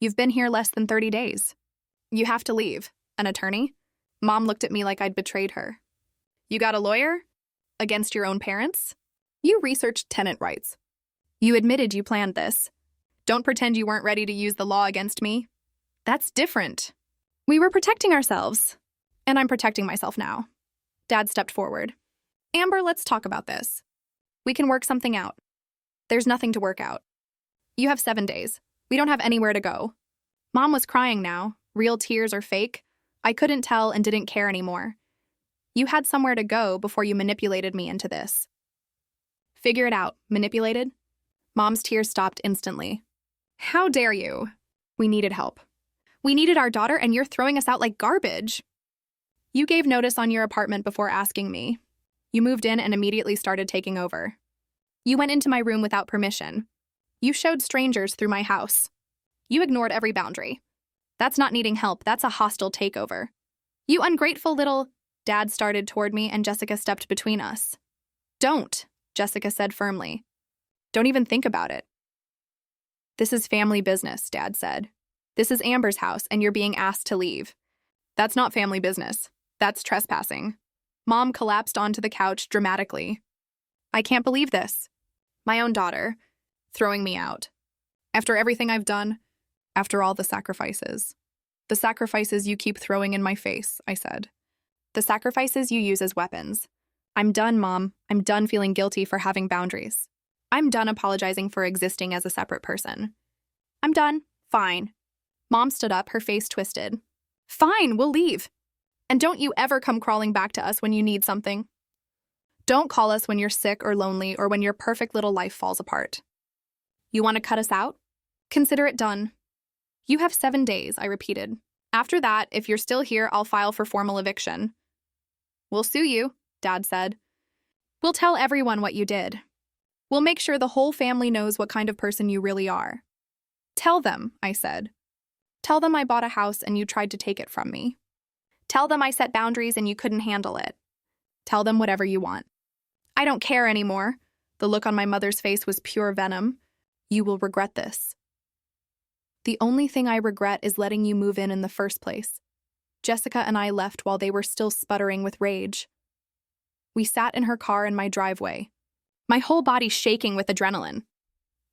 You've been here less than 30 days. You have to leave. An attorney? Mom looked at me like I'd betrayed her. You got a lawyer? Against your own parents? You researched tenant rights. You admitted you planned this. Don't pretend you weren't ready to use the law against me. That's different. We were protecting ourselves. And I'm protecting myself now. Dad stepped forward. Amber, let's talk about this. We can work something out. There's nothing to work out. You have 7 days. We don't have anywhere to go. Mom was crying now, real tears or fake. I couldn't tell and didn't care anymore. You had somewhere to go before you manipulated me into this. Figure it out. Manipulated? Mom's tears stopped instantly. How dare you? We needed help. We needed our daughter and you're throwing us out like garbage. You gave notice on your apartment before asking me. You moved in and immediately started taking over. You went into my room without permission. You showed strangers through my house. You ignored every boundary. That's not needing help, that's a hostile takeover. You ungrateful little... Dad started toward me and Jessica stepped between us. Don't, Jessica said firmly. Don't even think about it. This is family business, Dad said. This is Amber's house and you're being asked to leave. That's not family business. That's trespassing. Mom collapsed onto the couch dramatically. I can't believe this. My own daughter, throwing me out. After everything I've done, after all the sacrifices. The sacrifices you keep throwing in my face, I said. The sacrifices you use as weapons. I'm done, Mom. I'm done feeling guilty for having boundaries. I'm done apologizing for existing as a separate person. I'm done. Fine. Mom stood up, her face twisted. Fine, we'll leave. And don't you ever come crawling back to us when you need something. Don't call us when you're sick or lonely or when your perfect little life falls apart. You want to cut us out? Consider it done. You have 7 days, I repeated. After that, if you're still here, I'll file for formal eviction. We'll sue you, Dad said. We'll tell everyone what you did. We'll make sure the whole family knows what kind of person you really are. Tell them, I said. Tell them I bought a house and you tried to take it from me. Tell them I set boundaries and you couldn't handle it. Tell them whatever you want. I don't care anymore. The look on my mother's face was pure venom. You will regret this. The only thing I regret is letting you move in the first place. Jessica and I left while they were still sputtering with rage. We sat in her car in my driveway, my whole body shaking with adrenaline.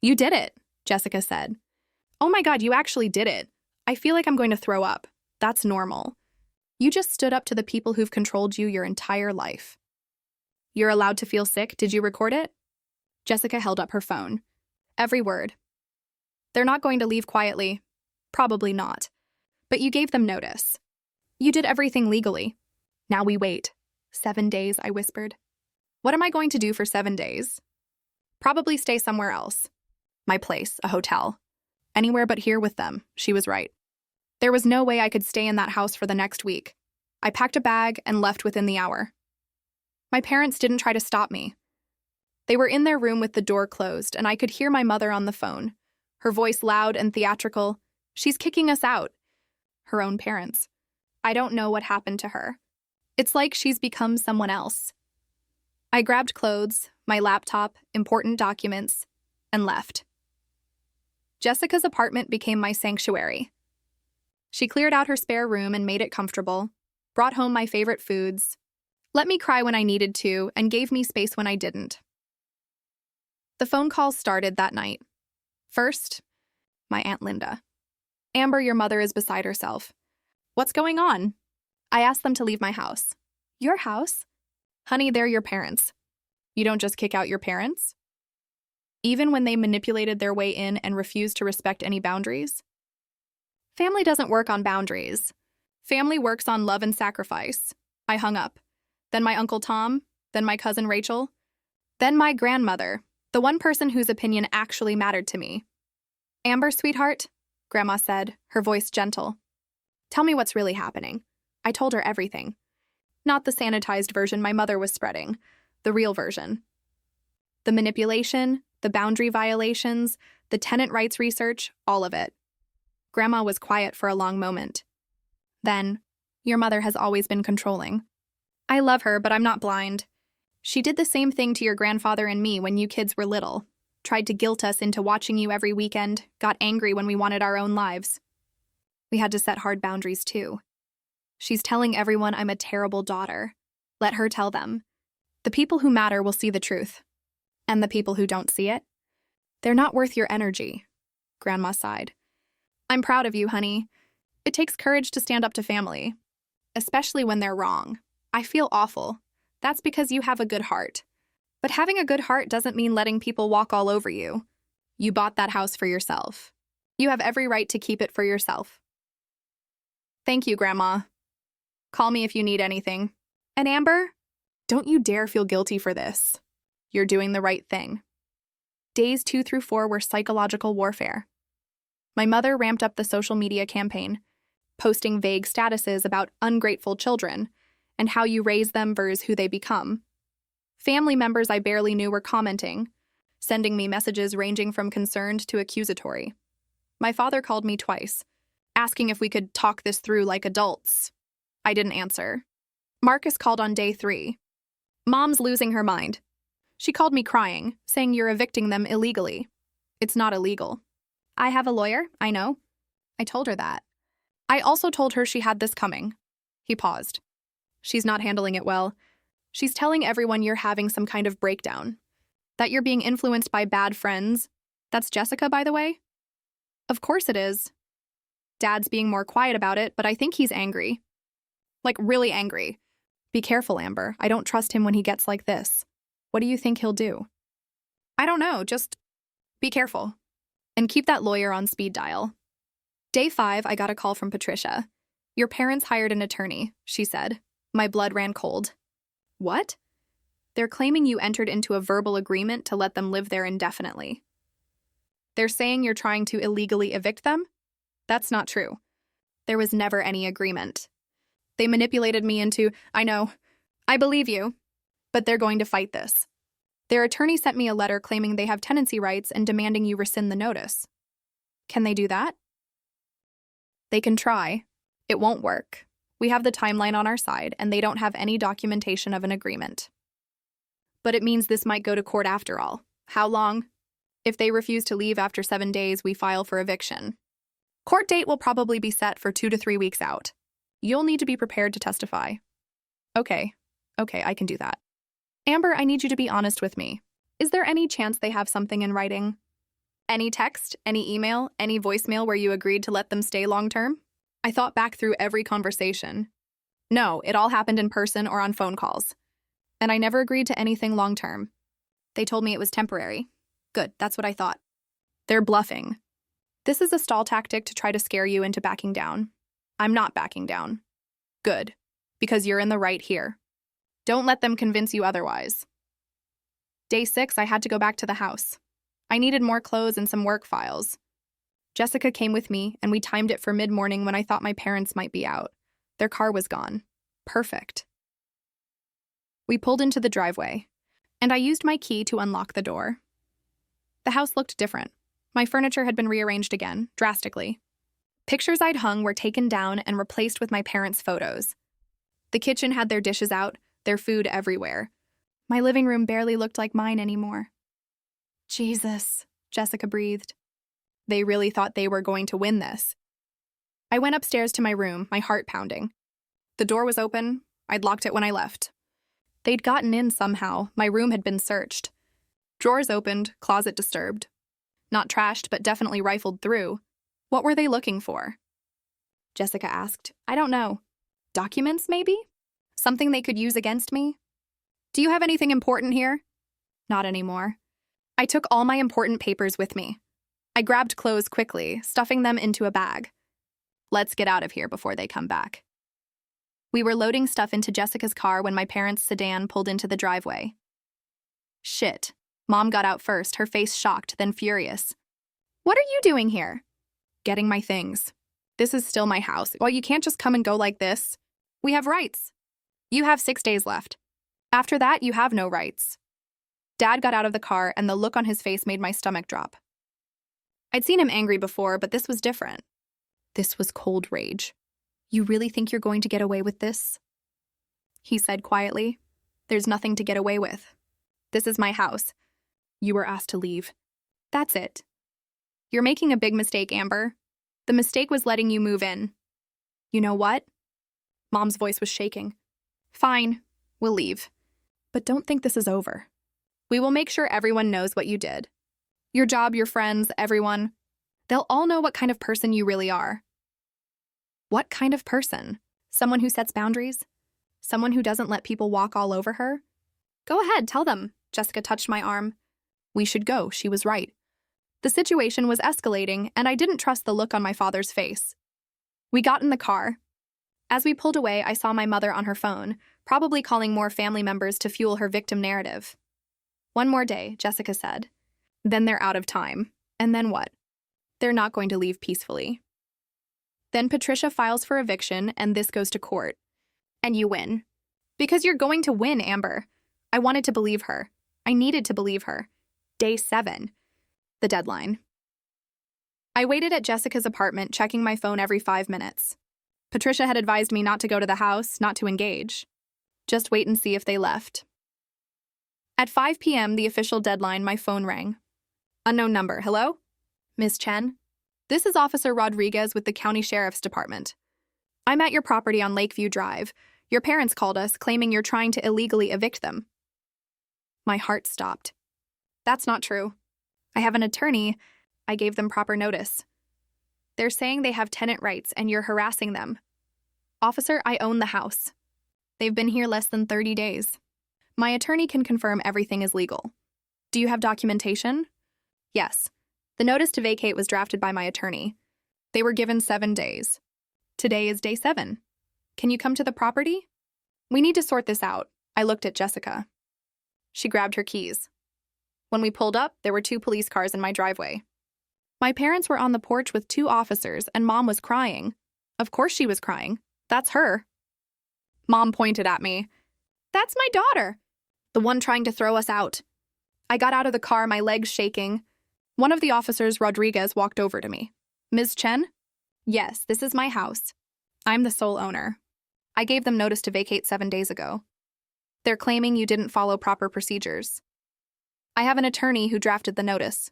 You did it, Jessica said. Oh my God, you actually did it. I feel like I'm going to throw up. That's normal. You just stood up to the people who've controlled you your entire life. You're allowed to feel sick. Did you record it? Jessica held up her phone. Every word. They're not going to leave quietly. Probably not. But you gave them notice. You did everything legally. Now we wait. 7 days, I whispered. What am I going to do for 7 days? Probably stay somewhere else. My place, a hotel. Anywhere but here with them. She was right. There was no way I could stay in that house for the next week. I packed a bag and left within the hour. My parents didn't try to stop me. They were in their room with the door closed, and I could hear my mother on the phone. Her voice loud and theatrical. She's kicking us out. Her own parents. I don't know what happened to her. It's like she's become someone else. I grabbed clothes, my laptop, important documents, and left. Jessica's apartment became my sanctuary. She cleared out her spare room and made it comfortable, brought home my favorite foods, let me cry when I needed to, and gave me space when I didn't. The phone calls started that night. First, my Aunt Linda. Amber, your mother is beside herself. What's going on? I asked them to leave my house. Your house? Honey, they're your parents. You don't just kick out your parents? Even when they manipulated their way in and refused to respect any boundaries? Family doesn't work on boundaries. Family works on love and sacrifice. I hung up. Then my Uncle Tom, then my cousin Rachel, then my grandmother, the one person whose opinion actually mattered to me. Amber, sweetheart, Grandma said, her voice gentle. Tell me what's really happening. I told her everything. Not the sanitized version my mother was spreading, the real version. The manipulation, the boundary violations, the tenant rights research, all of it. Grandma was quiet for a long moment. Then, your mother has always been controlling. I love her, but I'm not blind. She did the same thing to your grandfather and me when you kids were little. Tried to guilt us into watching you every weekend, got angry when we wanted our own lives. We had to set hard boundaries too. She's telling everyone I'm a terrible daughter. Let her tell them. The people who matter will see the truth. And the people who don't see it? They're not worth your energy. Grandma sighed. I'm proud of you, honey. It takes courage to stand up to family, especially when they're wrong. I feel awful. That's because you have a good heart. But having a good heart doesn't mean letting people walk all over you. You bought that house for yourself. You have every right to keep it for yourself. Thank you, Grandma. Call me if you need anything. And Amber, don't you dare feel guilty for this. You're doing the right thing. Days 2 through 4 were psychological warfare. My mother ramped up the social media campaign, posting vague statuses about ungrateful children and how you raise them versus who they become. Family members I barely knew were commenting, sending me messages ranging from concerned to accusatory. My father called me twice, asking if we could talk this through like adults. I didn't answer. Marcus called on day 3. Mom's losing her mind. She called me crying, saying you're evicting them illegally. It's not illegal. I have a lawyer, I know. I told her that. I also told her she had this coming. He paused. She's not handling it well. She's telling everyone you're having some kind of breakdown. That you're being influenced by bad friends. That's Jessica, by the way? Of course it is. Dad's being more quiet about it, but I think he's angry. Like, really angry. Be careful, Amber. I don't trust him when he gets like this. What do you think he'll do? I don't know, just be careful. And keep that lawyer on speed dial. Day 5, I got a call from Patricia. Your parents hired an attorney, she said. My blood ran cold. What? They're claiming you entered into a verbal agreement to let them live there indefinitely. They're saying you're trying to illegally evict them? That's not true. There was never any agreement. They manipulated me into, I know, I believe you, but they're going to fight this. Their attorney sent me a letter claiming they have tenancy rights and demanding you rescind the notice. Can they do that? They can try. It won't work. We have the timeline on our side, and they don't have any documentation of an agreement. But it means this might go to court after all. How long? If they refuse to leave after 7 days, we file for eviction. Court date will probably be set for 2 to 3 weeks out. You'll need to be prepared to testify. Okay, I can do that. Amber, I need you to be honest with me. Is there any chance they have something in writing? Any text, any email, any voicemail where you agreed to let them stay long-term? I thought back through every conversation. No, it all happened in person or on phone calls. And I never agreed to anything long-term. They told me it was temporary. Good, that's what I thought. They're bluffing. This is a stall tactic to try to scare you into backing down. I'm not backing down. Good, because you're in the right here. Don't let them convince you otherwise. Day 6, I had to go back to the house. I needed more clothes and some work files. Jessica came with me, and we timed it for mid-morning when I thought my parents might be out. Their car was gone. Perfect. We pulled into the driveway, and I used my key to unlock the door. The house looked different. My furniture had been rearranged again, drastically. Pictures I'd hung were taken down and replaced with my parents' photos. The kitchen had their dishes out, their food everywhere. My living room barely looked like mine anymore. Jesus, Jessica breathed. They really thought they were going to win this. I went upstairs to my room, my heart pounding. The door was open. I'd locked it when I left. They'd gotten in somehow. My room had been searched. Drawers opened, closet disturbed. Not trashed, but definitely rifled through. What were they looking for? Jessica asked. I don't know. Documents, maybe? Something they could use against me? Do you have anything important here? Not anymore. I took all my important papers with me. I grabbed clothes quickly, stuffing them into a bag. Let's get out of here before they come back. We were loading stuff into Jessica's car when my parents' sedan pulled into the driveway. Shit. Mom got out first, her face shocked, then furious. What are you doing here? Getting my things. This is still my house. Well, you can't just come and go like this. We have rights. You have 6 days left. After that, you have no rights. Dad got out of the car, and the look on his face made my stomach drop. I'd seen him angry before, but this was different. This was cold rage. You really think you're going to get away with this? He said quietly. There's nothing to get away with. This is my house. You were asked to leave. That's it. You're making a big mistake, Amber. The mistake was letting you move in. You know what? Mom's voice was shaking. Fine, we'll leave. But don't think this is over. We will make sure everyone knows what you did. Your job, your friends, everyone. They'll all know what kind of person you really are. What kind of person? Someone who sets boundaries? Someone who doesn't let people walk all over her? Go ahead, tell them. Jessica touched my arm. We should go, she was right. The situation was escalating, and I didn't trust the look on my father's face. We got in the car. As we pulled away, I saw my mother on her phone, probably calling more family members to fuel her victim narrative. One more day, Jessica said. Then they're out of time. And then what? They're not going to leave peacefully. Then Patricia files for eviction, and this goes to court. And you win. Because you're going to win, Amber. I wanted to believe her. I needed to believe her. Day 7. The deadline. I waited at Jessica's apartment, checking my phone every 5 minutes. Patricia had advised me not to go to the house, not to engage. Just wait and see if they left. At 5 p.m., the official deadline, my phone rang. Unknown number. Hello? Miss Chen? This is Officer Rodriguez with the County Sheriff's Department. I'm at your property on Lakeview Drive. Your parents called us, claiming you're trying to illegally evict them. My heart stopped. That's not true. I have an attorney. I gave them proper notice. They're saying they have tenant rights and you're harassing them. Officer, I own the house. They've been here less than 30 days. My attorney can confirm everything is legal. Do you have documentation? Yes. The notice to vacate was drafted by my attorney. They were given 7 days. Today is day 7. Can you come to the property? We need to sort this out. I looked at Jessica. She grabbed her keys. When we pulled up, there were 2 police cars in my driveway. My parents were on the porch with 2 officers, and Mom was crying. Of course she was crying. That's her. Mom pointed at me. That's my daughter. The one trying to throw us out. I got out of the car, my legs shaking. One of the officers, Rodriguez, walked over to me. Ms. Chen? Yes, this is my house. I'm the sole owner. I gave them notice to vacate 7 days ago. They're claiming you didn't follow proper procedures. I have an attorney who drafted the notice.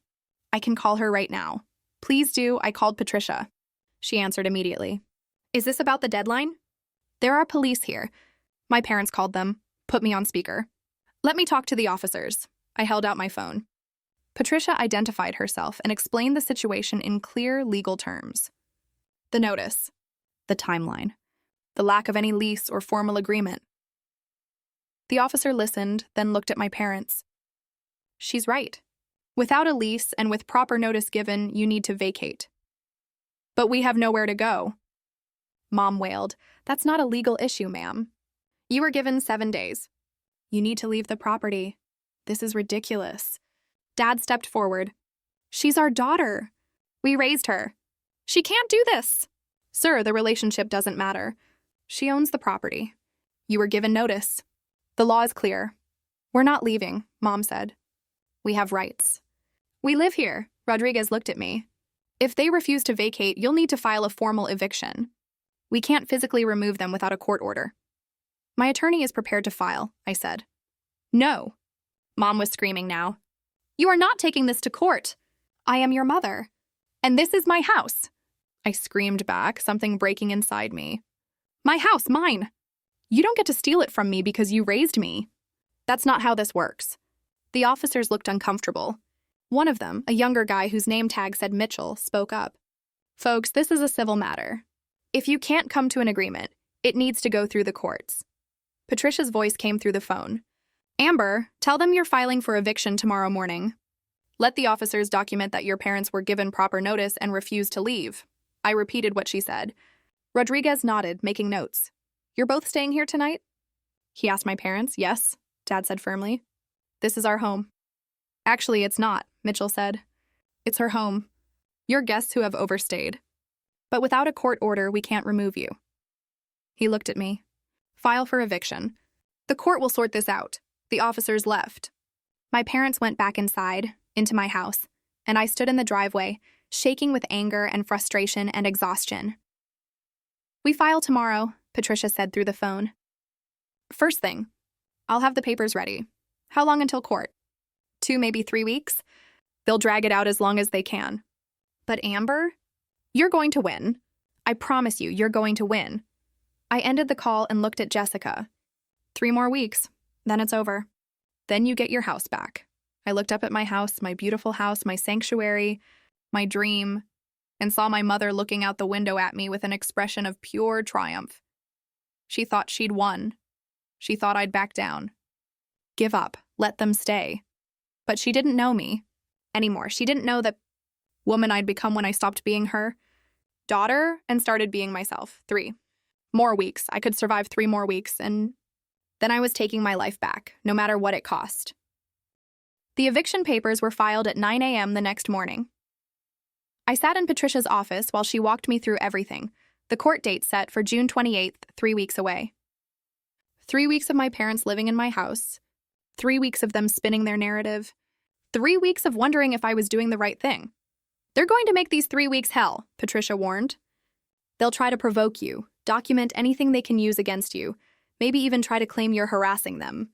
I can call her right now. Please do. I called Patricia. She answered immediately. Is this about the deadline? There are police here. My parents called them. Put me on speaker. Let me talk to the officers. I held out my phone. Patricia identified herself and explained the situation in clear legal terms. The notice. The timeline. The lack of any lease or formal agreement. The officer listened, then looked at my parents. She's right. Without a lease and with proper notice given, you need to vacate. But we have nowhere to go. Mom wailed. That's not a legal issue, ma'am. You were given 7 days. You need to leave the property. This is ridiculous. Dad stepped forward. She's our daughter. We raised her. She can't do this. Sir, the relationship doesn't matter. She owns the property. You were given notice. The law is clear. We're not leaving, Mom said. We have rights. We live here. Rodriguez looked at me. If they refuse to vacate, you'll need to file a formal eviction. We can't physically remove them without a court order. My attorney is prepared to file, I said. No. Mom was screaming now. You are not taking this to court. I am your mother. And this is my house. I screamed back, something breaking inside me. My house, mine. You don't get to steal it from me because you raised me. That's not how this works. The officers looked uncomfortable. One of them, a younger guy whose name tag said Mitchell, spoke up. Folks, this is a civil matter. If you can't come to an agreement, it needs to go through the courts. Patricia's voice came through the phone. Amber, tell them you're filing for eviction tomorrow morning. Let the officers document that your parents were given proper notice and refused to leave. I repeated what she said. Rodriguez nodded, making notes. You're both staying here tonight? He asked my parents. Yes, Dad said firmly. This is our home. Actually, it's not, Mitchell said. It's her home. You're guests who have overstayed. But without a court order, we can't remove you. He looked at me. File for eviction. The court will sort this out. The officers left. My parents went back inside, into my house, and I stood in the driveway, shaking with anger and frustration and exhaustion. We file tomorrow, Patricia said through the phone. First thing, I'll have the papers ready. How long until court? 2, maybe 3 weeks? They'll drag it out as long as they can. But Amber, you're going to win. I promise you, you're going to win. I ended the call and looked at Jessica. 3 more weeks, then it's over. Then you get your house back. I looked up at my house, my beautiful house, my sanctuary, my dream. and saw my mother looking out the window at me with an expression of pure triumph. She thought she'd won. She thought I'd back down. Give up. Let them stay. But she didn't know me anymore. She didn't know the woman I'd become when I stopped being her daughter and started being myself. 3 more weeks. I could survive 3 more weeks, and then I was taking my life back, no matter what it cost. The eviction papers were filed at 9 a.m. the next morning. I sat in Patricia's office while she walked me through everything, the court date set for June 28th, 3 weeks away. 3 weeks of my parents living in my house, 3 weeks of them spinning their narrative, 3 weeks of wondering if I was doing the right thing. They're going to make these 3 weeks hell, Patricia warned. They'll try to provoke you, document anything they can use against you, maybe even try to claim you're harassing them.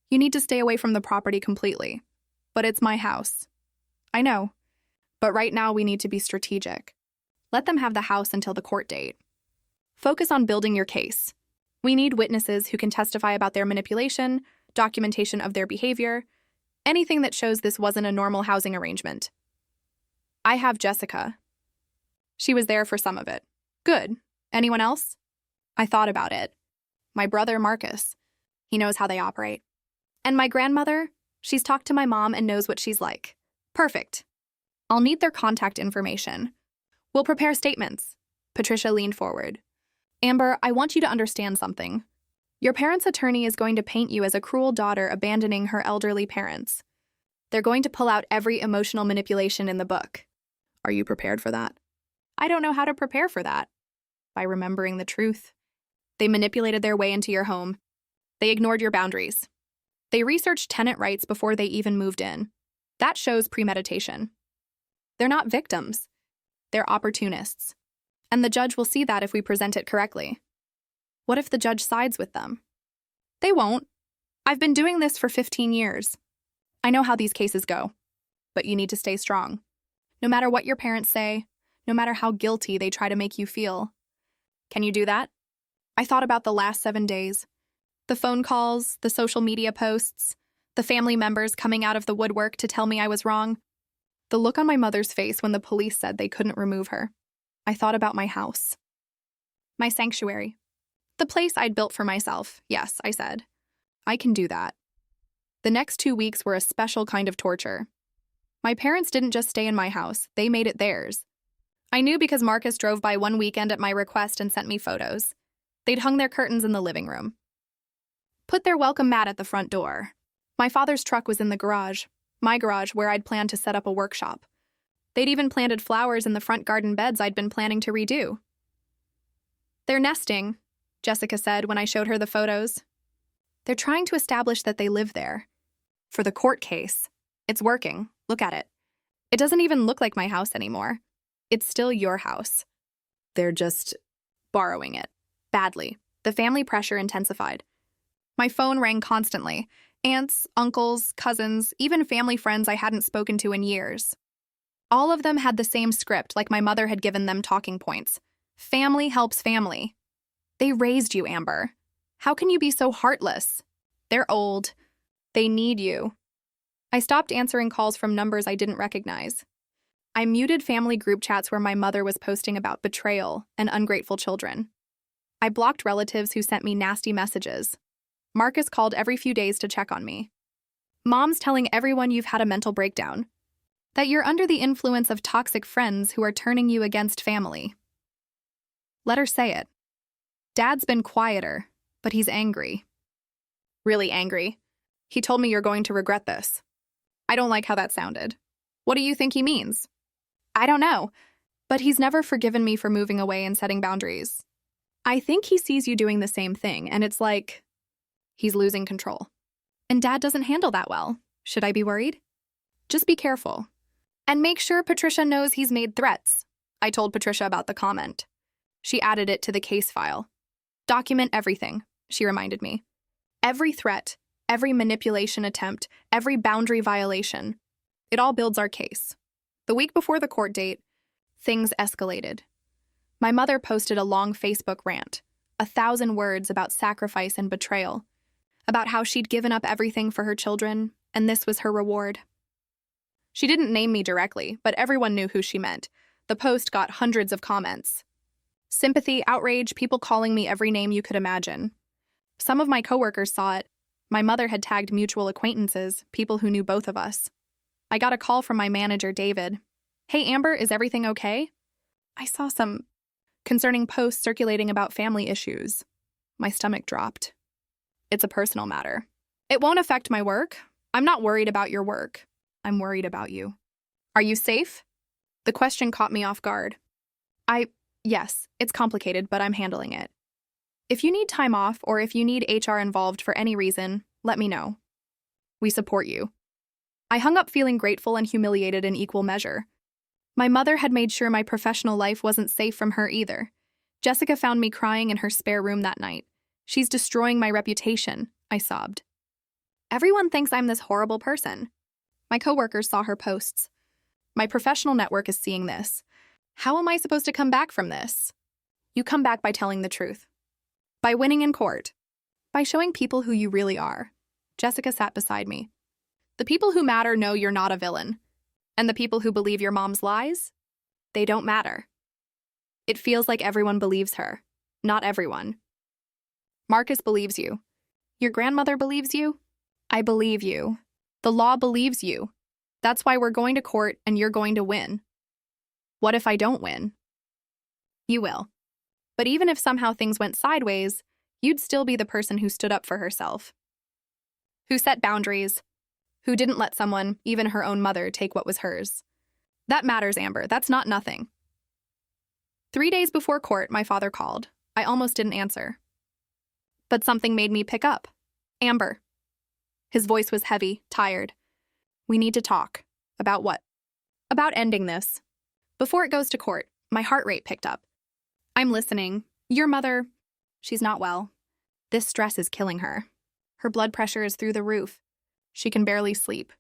You need to stay away from the property completely. But it's my house. I know. But right now we need to be strategic. Let them have the house until the court date. Focus on building your case. We need witnesses who can testify about their manipulation, documentation of their behavior, anything that shows this wasn't a normal housing arrangement. I have Jessica. She was there for some of it. Good. Anyone else? I thought about it. My brother, Marcus. He knows how they operate. And my grandmother? She's talked to my mom and knows what she's like. Perfect. I'll need their contact information. We'll prepare statements. Patricia leaned forward. Amber, I want you to understand something. Your parents' attorney is going to paint you as a cruel daughter abandoning her elderly parents. They're going to pull out every emotional manipulation in the book. Are you prepared for that? I don't know how to prepare for that. By remembering the truth. They manipulated their way into your home. They ignored your boundaries. They researched tenant rights before they even moved in. That shows premeditation. They're not victims. They're opportunists. And the judge will see that if we present it correctly. What if the judge sides with them? They won't. I've been doing this for 15 years. I know how these cases go. But you need to stay strong. No matter what your parents say, no matter how guilty they try to make you feel. Can you do that? I thought about the last 7 days. The phone calls, the social media posts, the family members coming out of the woodwork to tell me I was wrong. The look on my mother's face when the police said they couldn't remove her. I thought about my house. My sanctuary. The place I'd built for myself. Yes, I said. I can do that. The next 2 weeks were a special kind of torture. My parents didn't just stay in my house, they made it theirs. I knew because Marcus drove by one weekend at my request and sent me photos. They'd hung their curtains in the living room. Put their welcome mat at the front door. My father's truck was in the garage, my garage where I'd planned to set up a workshop. They'd even planted flowers in the front garden beds I'd been planning to redo. They're nesting, Jessica said when I showed her the photos. They're trying to establish that they live there. For the court case, it's working. Look at it. It doesn't even look like my house anymore. It's still your house. They're just borrowing it. Badly. The family pressure intensified. My phone rang constantly. Aunts, uncles, cousins, even family friends I hadn't spoken to in years. All of them had the same script, like my mother had given them talking points. Family helps family. They raised you, Amber. How can you be so heartless? They're old. They need you. I stopped answering calls from numbers I didn't recognize. I muted family group chats where my mother was posting about betrayal and ungrateful children. I blocked relatives who sent me nasty messages. Marcus called every few days to check on me. Mom's telling everyone you've had a mental breakdown. That you're under the influence of toxic friends who are turning you against family. Let her say it. Dad's been quieter, but he's angry. Really angry. He told me you're going to regret this. I don't like how that sounded. What do you think he means? I don't know, but he's never forgiven me for moving away and setting boundaries. I think he sees you doing the same thing, and it's like he's losing control. And Dad doesn't handle that well. Should I be worried? Just be careful. And make sure Patricia knows he's made threats. I told Patricia about the comment. She added it to the case file. Document everything, she reminded me. Every threat, every manipulation attempt, every boundary violation. It all builds our case. The week before the court date, things escalated. My mother posted a long Facebook rant, 1,000 words about sacrifice and betrayal, about how she'd given up everything for her children, and this was her reward. She didn't name me directly, but everyone knew who she meant. The post got hundreds of comments. Sympathy, outrage, people calling me every name you could imagine. Some of my coworkers saw it. My mother had tagged mutual acquaintances, people who knew both of us. I got a call from my manager, David. "Hey, Amber, is everything okay?" I saw some concerning posts circulating about family issues. My stomach dropped. "It's a personal matter. It won't affect my work. I'm not worried about your work. I'm worried about you. Are you safe?" The question caught me off guard. Yes, it's complicated, but I'm handling it. If you need time off or if you need HR involved for any reason, let me know. We support you. I hung up feeling grateful and humiliated in equal measure. My mother had made sure my professional life wasn't safe from her either. Jessica found me crying in her spare room that night. "She's destroying my reputation," I sobbed. "Everyone thinks I'm this horrible person." My coworkers saw her posts. "My professional network is seeing this. How am I supposed to come back from this?" You come back by telling the truth. By winning in court. By showing people who you really are. Jessica sat beside me. The people who matter know you're not a villain. And the people who believe your mom's lies? They don't matter. It feels like everyone believes her. Not everyone. Marcus believes you. Your grandmother believes you. I believe you. The law believes you. That's why we're going to court and you're going to win. What if I don't win? You will. But even if somehow things went sideways, you'd still be the person who stood up for herself. Who set boundaries. Who didn't let someone, even her own mother, take what was hers. That matters, Amber. That's not nothing. 3 days before court, my father called. I almost didn't answer. But something made me pick up. "Amber." His voice was heavy, tired. "We need to talk." "About what?" "About ending this. Before it goes to court." My heart rate picked up. "I'm listening. Your mother, she's not well. This stress is killing her. Her blood pressure is through the roof. She can barely sleep.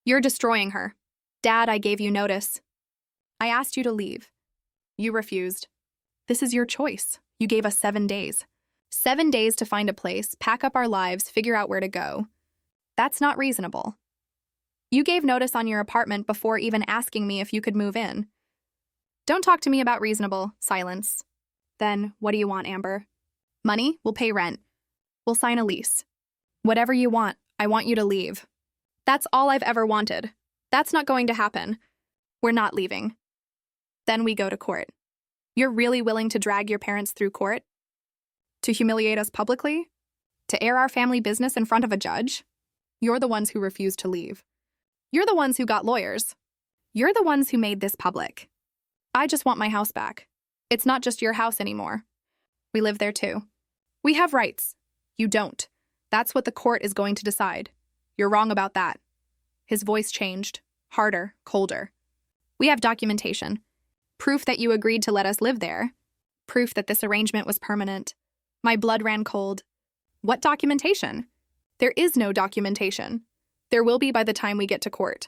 You're destroying her. Dad, I gave you notice. I asked you to leave. You refused. This is your choice. You gave us 7 days. 7 days to find a place, pack up our lives, figure out where to go. That's not reasonable. You gave notice on your apartment before even asking me if you could move in. Don't talk to me about reasonable. Silence. Then, what do you want, Amber? Money? We'll pay rent. We'll sign a lease. Whatever you want, I want you to leave. That's all I've ever wanted. That's not going to happen. We're not leaving. Then we go to court. You're really willing to drag your parents through court? To humiliate us publicly? To air our family business in front of a judge? You're the ones who refused to leave. You're the ones who got lawyers. You're the ones who made this public. I just want my house back. It's not just your house anymore. We live there too. We have rights. You don't. That's what the court is going to decide. You're wrong about that. His voice changed, harder, colder. We have documentation. Proof that you agreed to let us live there. Proof that this arrangement was permanent. My blood ran cold. What documentation? There is no documentation. There will be by the time we get to court.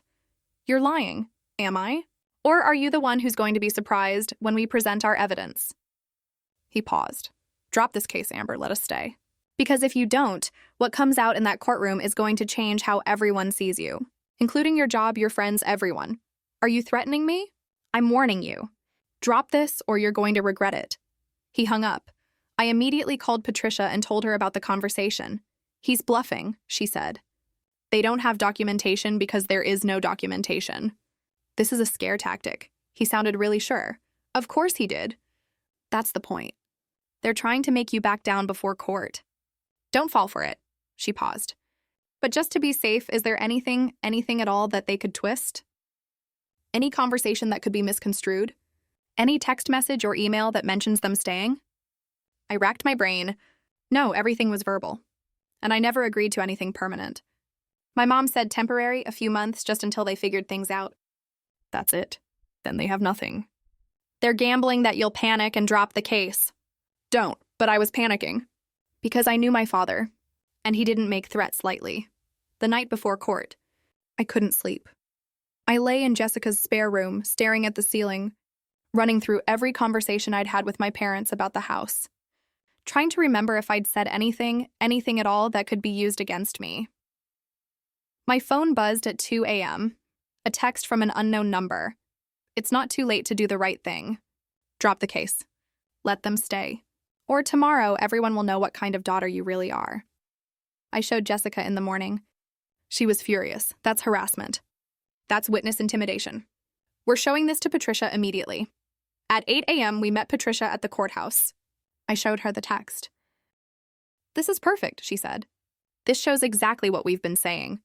You're lying, am I? Or are you the one who's going to be surprised when we present our evidence? He paused. Drop this case, Amber. Let us stay. Because if you don't, what comes out in that courtroom is going to change how everyone sees you, including your job, your friends, everyone. Are you threatening me? I'm warning you. Drop this or you're going to regret it. He hung up. I immediately called Patricia and told her about the conversation. He's bluffing, she said. They don't have documentation because there is no documentation. This is a scare tactic. He sounded really sure. Of course he did. That's the point. They're trying to make you back down before court. Don't fall for it. She paused. But just to be safe, is there anything at all that they could twist? Any conversation that could be misconstrued? Any text message or email that mentions them staying? I racked my brain. No, everything was verbal. And I never agreed to anything permanent. My mom said temporary, a few months, just until they figured things out. That's it. Then they have nothing. They're gambling that you'll panic and drop the case. Don't, but I was panicking. Because I knew my father, and he didn't make threats lightly. The night before court, I couldn't sleep. I lay in Jessica's spare room, staring at the ceiling, running through every conversation I'd had with my parents about the house, trying to remember if I'd said anything at all that could be used against me. My phone buzzed at 2 a.m., a text from an unknown number. It's not too late to do the right thing. Drop the case. Let them stay. Or tomorrow, everyone will know what kind of daughter you really are. I showed Jessica in the morning. She was furious. That's harassment. That's witness intimidation. We're showing this to Patricia immediately. At 8 a.m., we met Patricia at the courthouse. I showed her the text. This is perfect, she said. This shows exactly what we've been saying.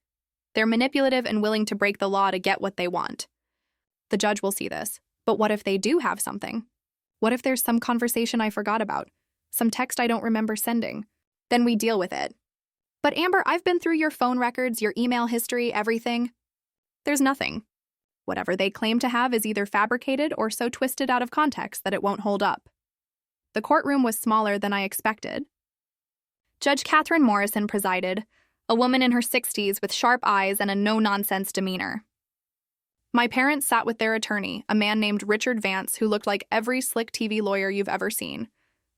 They're manipulative and willing to break the law to get what they want. The judge will see this. But what if they do have something? What if there's some conversation I forgot about? Some text I don't remember sending? Then we deal with it. But Amber, I've been through your phone records, your email history, everything. There's nothing. Whatever they claim to have is either fabricated or so twisted out of context that it won't hold up. The courtroom was smaller than I expected. Judge Catherine Morrison presided, a woman in her 60s with sharp eyes and a no-nonsense demeanor. My parents sat with their attorney, a man named Richard Vance, who looked like every slick TV lawyer you've ever seen.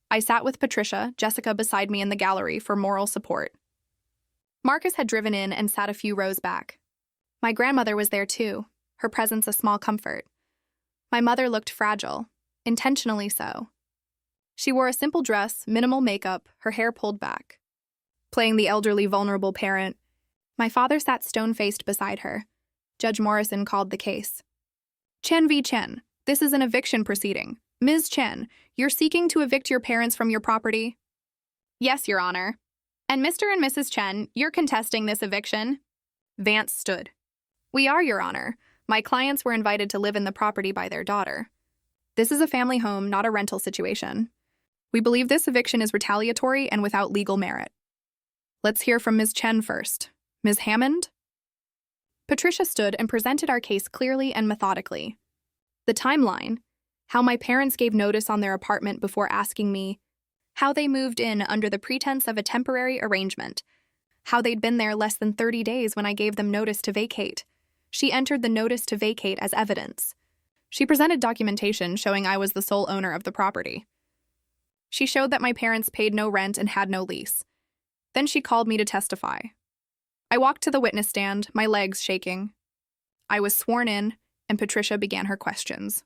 I sat with Patricia, Jessica beside me in the gallery for moral support. Marcus had driven in and sat a few rows back. My grandmother was there too, her presence a small comfort. My mother looked fragile, intentionally so. She wore a simple dress, minimal makeup, her hair pulled back. Playing the elderly, vulnerable parent, my father sat stone-faced beside her. Judge Morrison called the case. Chen v. Chen, this is an eviction proceeding. Ms. Chen, you're seeking to evict your parents from your property? Yes, Your Honor. And Mr. and Mrs. Chen, you're contesting this eviction? Vance stood. We are, Your Honor. My clients were invited to live in the property by their daughter. This is a family home, not a rental situation. We believe this eviction is retaliatory and without legal merit. Let's hear from Ms. Chen first. Ms. Hammond? Patricia stood and presented our case clearly and methodically. The timeline, how my parents gave notice on their apartment before asking me, how they moved in under the pretense of a temporary arrangement, how they'd been there less than 30 days when I gave them notice to vacate. She entered the notice to vacate as evidence. She presented documentation showing I was the sole owner of the property. She showed that my parents paid no rent and had no lease. Then she called me to testify. I walked to the witness stand, my legs shaking. I was sworn in, and Patricia began her questions.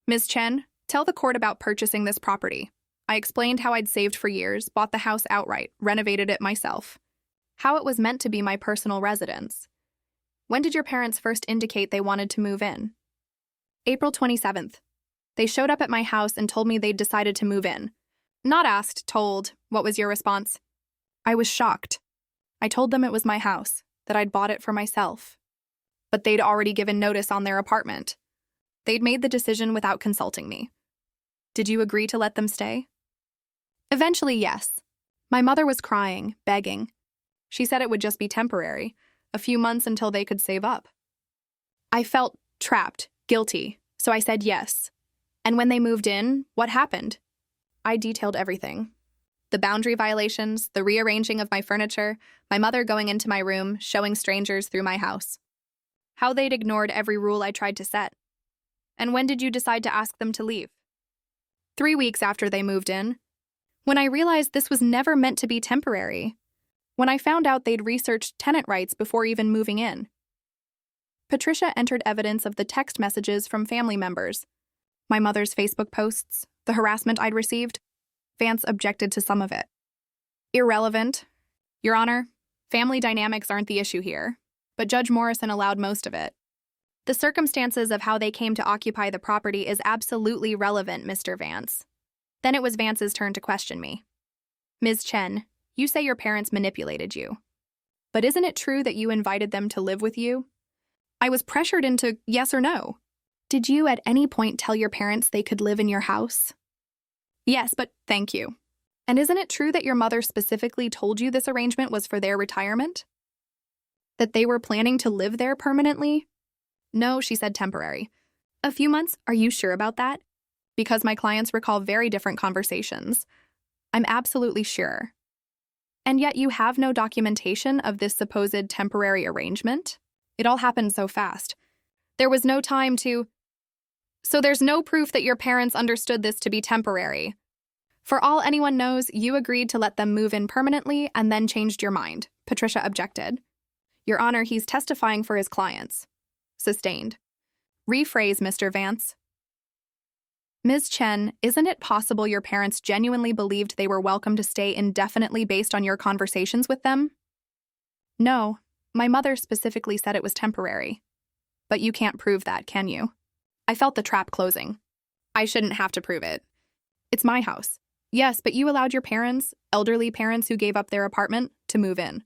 Ms. Chen, tell the court about purchasing this property. I explained how I'd saved for years, bought the house outright, renovated it myself. How it was meant to be my personal residence. When did your parents first indicate they wanted to move in? April 27th. They showed up at my house and told me they'd decided to move in. Not asked, told. What was your response? I was shocked. I told them it was my house, that I'd bought it for myself. But they'd already given notice on their apartment. They'd made the decision without consulting me. Did you agree to let them stay? Eventually, yes. My mother was crying, begging. She said it would just be temporary, a few months until they could save up. I felt trapped, guilty, so I said yes. And when they moved in, what happened? I detailed everything. The boundary violations, the rearranging of my furniture, my mother going into my room, showing strangers through my house. How they'd ignored every rule I tried to set. And when did you decide to ask them to leave? 3 weeks after they moved in. When I realized this was never meant to be temporary. When I found out they'd researched tenant rights before even moving in. Patricia entered evidence of the text messages from family members, my mother's Facebook posts, the harassment I'd received. Vance objected to some of it. Irrelevant. Your Honor, family dynamics aren't the issue here, but Judge Morrison allowed most of it. The circumstances of how they came to occupy the property is absolutely relevant, Mr. Vance. Then it was Vance's turn to question me. Ms. Chen, you say your parents manipulated you. But isn't it true that you invited them to live with you? I was pressured into yes or no. Did you at any point tell your parents they could live in your house? Yes, but thank you. And isn't it true that your mother specifically told you this arrangement was for their retirement? That they were planning to live there permanently? No, she said temporary. A few months? Are you sure about that? Because my clients recall very different conversations. I'm absolutely sure. And yet you have no documentation of this supposed temporary arrangement? It all happened so fast. There was no time to... So there's no proof that your parents understood this to be temporary. For all anyone knows, you agreed to let them move in permanently and then changed your mind, Patricia objected. Your Honor, he's testifying for his clients. Sustained. Rephrase, Mr. Vance. Ms. Chen, isn't it possible your parents genuinely believed they were welcome to stay indefinitely based on your conversations with them? No, my mother specifically said it was temporary. But you can't prove that, can you? I felt the trap closing. I shouldn't have to prove it. It's my house. Yes, but you allowed your parents, elderly parents who gave up their apartment, to move in.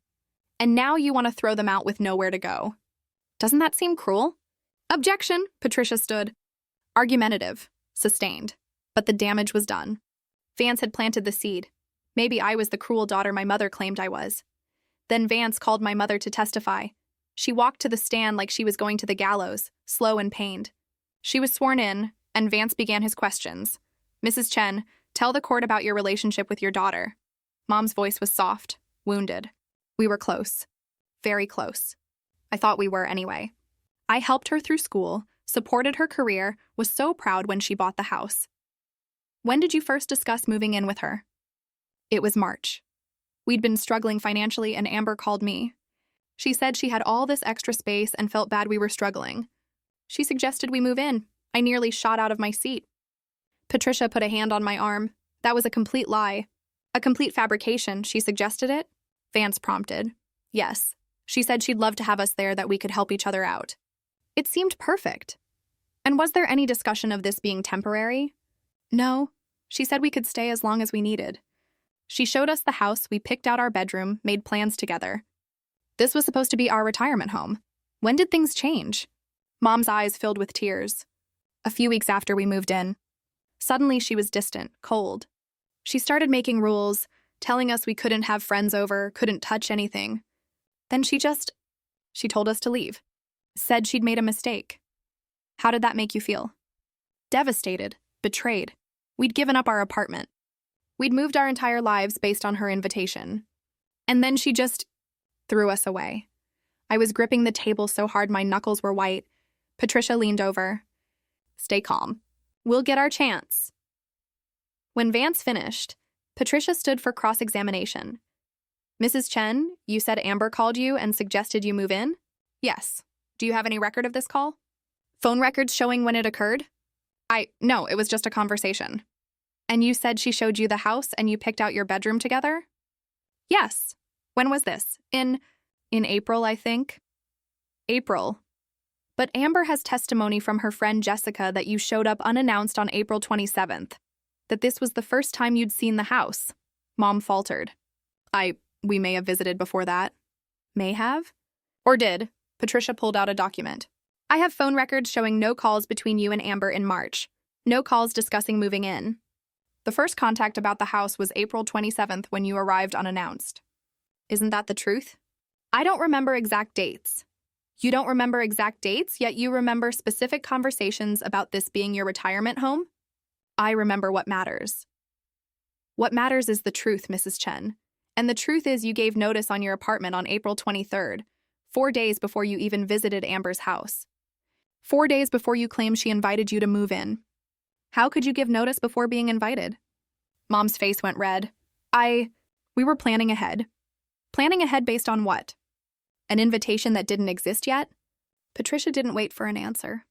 And now you want to throw them out with nowhere to go. Doesn't that seem cruel? Objection, Patricia stood. Argumentative. Sustained. But the damage was done. Vance had planted the seed. Maybe I was the cruel daughter my mother claimed I was. Then Vance called my mother to testify. She walked to the stand like she was going to the gallows, slow and pained. She was sworn in, and Vance began his questions. Mrs. Chen, tell the court about your relationship with your daughter. Mom's voice was soft, wounded. We were close. Very close. I thought we were anyway. I helped her through school, supported her career, was so proud when she bought the house. When did you first discuss moving in with her? It was March. We'd been struggling financially and Amber called me. She said she had all this extra space and felt bad we were struggling. She suggested we move in. I nearly shot out of my seat. Patricia put a hand on my arm. That was a complete lie. A complete fabrication. She suggested it? Vance prompted. Yes. She said she'd love to have us there, that we could help each other out. It seemed perfect. And was there any discussion of this being temporary? No. She said we could stay as long as we needed. She showed us the house, we picked out our bedroom, made plans together. This was supposed to be our retirement home. When did things change? Mom's eyes filled with tears. A few weeks after we moved in. Suddenly she was distant, cold. She started making rules, telling us we couldn't have friends over, couldn't touch anything. Then she told us to leave. Said she'd made a mistake. How did that make you feel? Devastated, betrayed. We'd given up our apartment. We'd moved our entire lives based on her invitation. And then she just threw us away. I was gripping the table so hard my knuckles were white. Patricia leaned over. Stay calm. We'll get our chance. When Vance finished, Patricia stood for cross-examination. Mrs. Chen, you said Amber called you and suggested you move in? Yes. Do you have any record of this call? Phone records showing when it occurred? No, it was just a conversation. And you said she showed you the house and you picked out your bedroom together? Yes. When was this? In April, I think. April. But Amber has testimony from her friend Jessica that you showed up unannounced on April 27th. That this was the first time you'd seen the house. Mom faltered. We may have visited before that. May have? Or did? Patricia pulled out a document. I have phone records showing no calls between you and Amber in March. No calls discussing moving in. The first contact about the house was April 27th when you arrived unannounced. Isn't that the truth? I don't remember exact dates. You don't remember exact dates, yet you remember specific conversations about this being your retirement home? I remember what matters. What matters is the truth, Mrs. Chen. And the truth is you gave notice on your apartment on April 23rd, 4 days before you even visited Amber's house. 4 days before you claimed she invited you to move in. How could you give notice before being invited? Mom's face went red. We were planning ahead. Planning ahead based on what? An invitation that didn't exist yet? Patricia didn't wait for an answer.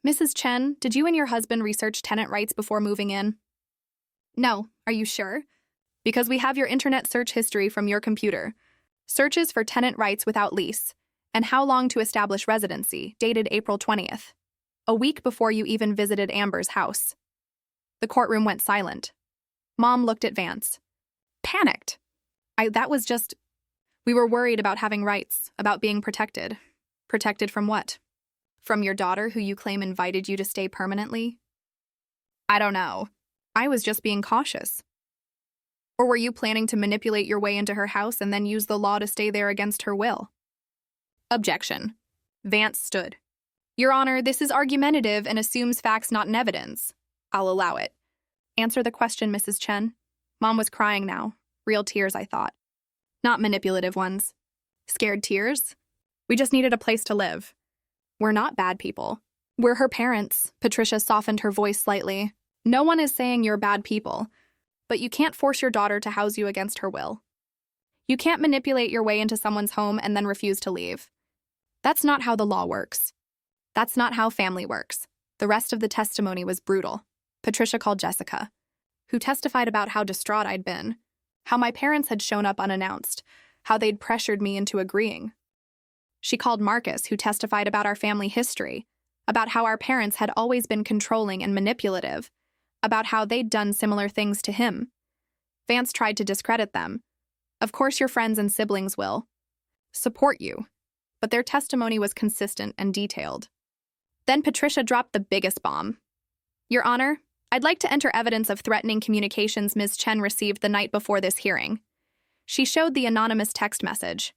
Mrs. Chen, did you and your husband research tenant rights before moving in? No. Are you sure? Because we have your internet search history from your computer. Searches for tenant rights without lease, and how long to establish residency, dated April 20th. A week before you even visited Amber's house. The courtroom went silent. Mom looked at Vance. Panicked. We were worried about having rights, about being protected. Protected from what? From your daughter who you claim invited you to stay permanently? I don't know. I was just being cautious. Or were you planning to manipulate your way into her house and then use the law to stay there against her will? Objection. Vance stood. Your Honor, this is argumentative and assumes facts not in evidence. I'll allow it. Answer the question, Mrs. Chen. Mom was crying now. Real tears, I thought. Not manipulative ones. Scared tears? We just needed a place to live. We're not bad people. We're her parents. Patricia softened her voice slightly. No one is saying you're bad people. But you can't force your daughter to house you against her will. You can't manipulate your way into someone's home and then refuse to leave. That's not how the law works. That's not how family works. The rest of the testimony was brutal. Patricia called Jessica, who testified about how distraught I'd been, how my parents had shown up unannounced, how they'd pressured me into agreeing. She called Marcus, who testified about our family history, about how our parents had always been controlling and manipulative, about how they'd done similar things to him. Vance tried to discredit them. Of course your friends and siblings will support you, but their testimony was consistent and detailed. Then Patricia dropped the biggest bomb. Your Honor, I'd like to enter evidence of threatening communications Ms. Chen received the night before this hearing. She showed the anonymous text message.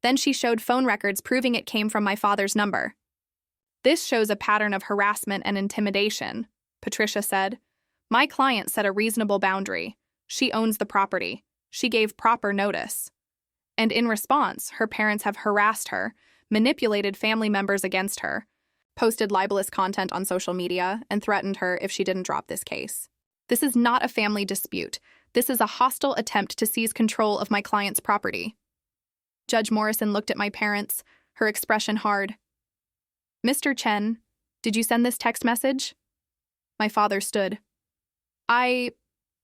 Then she showed phone records proving it came from my father's number. This shows a pattern of harassment and intimidation, Patricia said. My client set a reasonable boundary. She owns the property. She gave proper notice. And in response, her parents have harassed her, manipulated family members against her, posted libelous content on social media, and threatened her if she didn't drop this case. This is not a family dispute. This is a hostile attempt to seize control of my client's property. Judge Morrison looked at my parents, her expression hard. Mr. Chen, did you send this text message? My father stood. I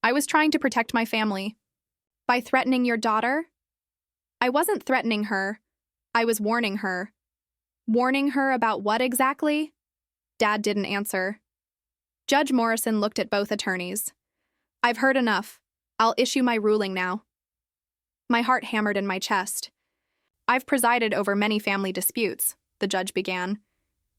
was trying to protect my family. By threatening your daughter? I wasn't threatening her. I was warning her. Warning her about what exactly? Dad didn't answer. Judge Morrison looked at both attorneys. I've heard enough. I'll issue my ruling now. My heart hammered in my chest. I've presided over many family disputes, the judge began.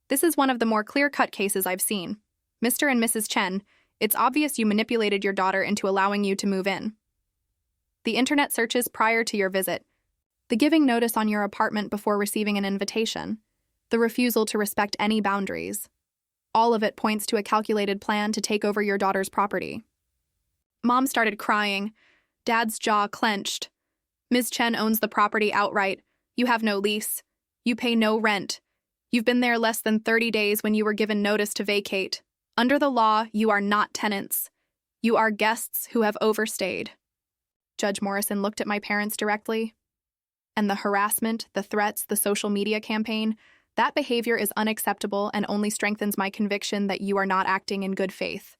This is one of the more clear-cut cases I've seen. Mr. and Mrs. Chen, it's obvious you manipulated your daughter into allowing you to move in. The internet searches prior to your visit, the giving notice on your apartment before receiving an invitation, the refusal to respect any boundaries. All of it points to a calculated plan to take over your daughter's property. Mom started crying. Dad's jaw clenched. Ms. Chen owns the property outright. You have no lease. You pay no rent. You've been there less than 30 days when you were given notice to vacate. Under the law, you are not tenants. You are guests who have overstayed. Judge Morrison looked at my parents directly. And the harassment, the threats, the social media campaign, that behavior is unacceptable and only strengthens my conviction that you are not acting in good faith.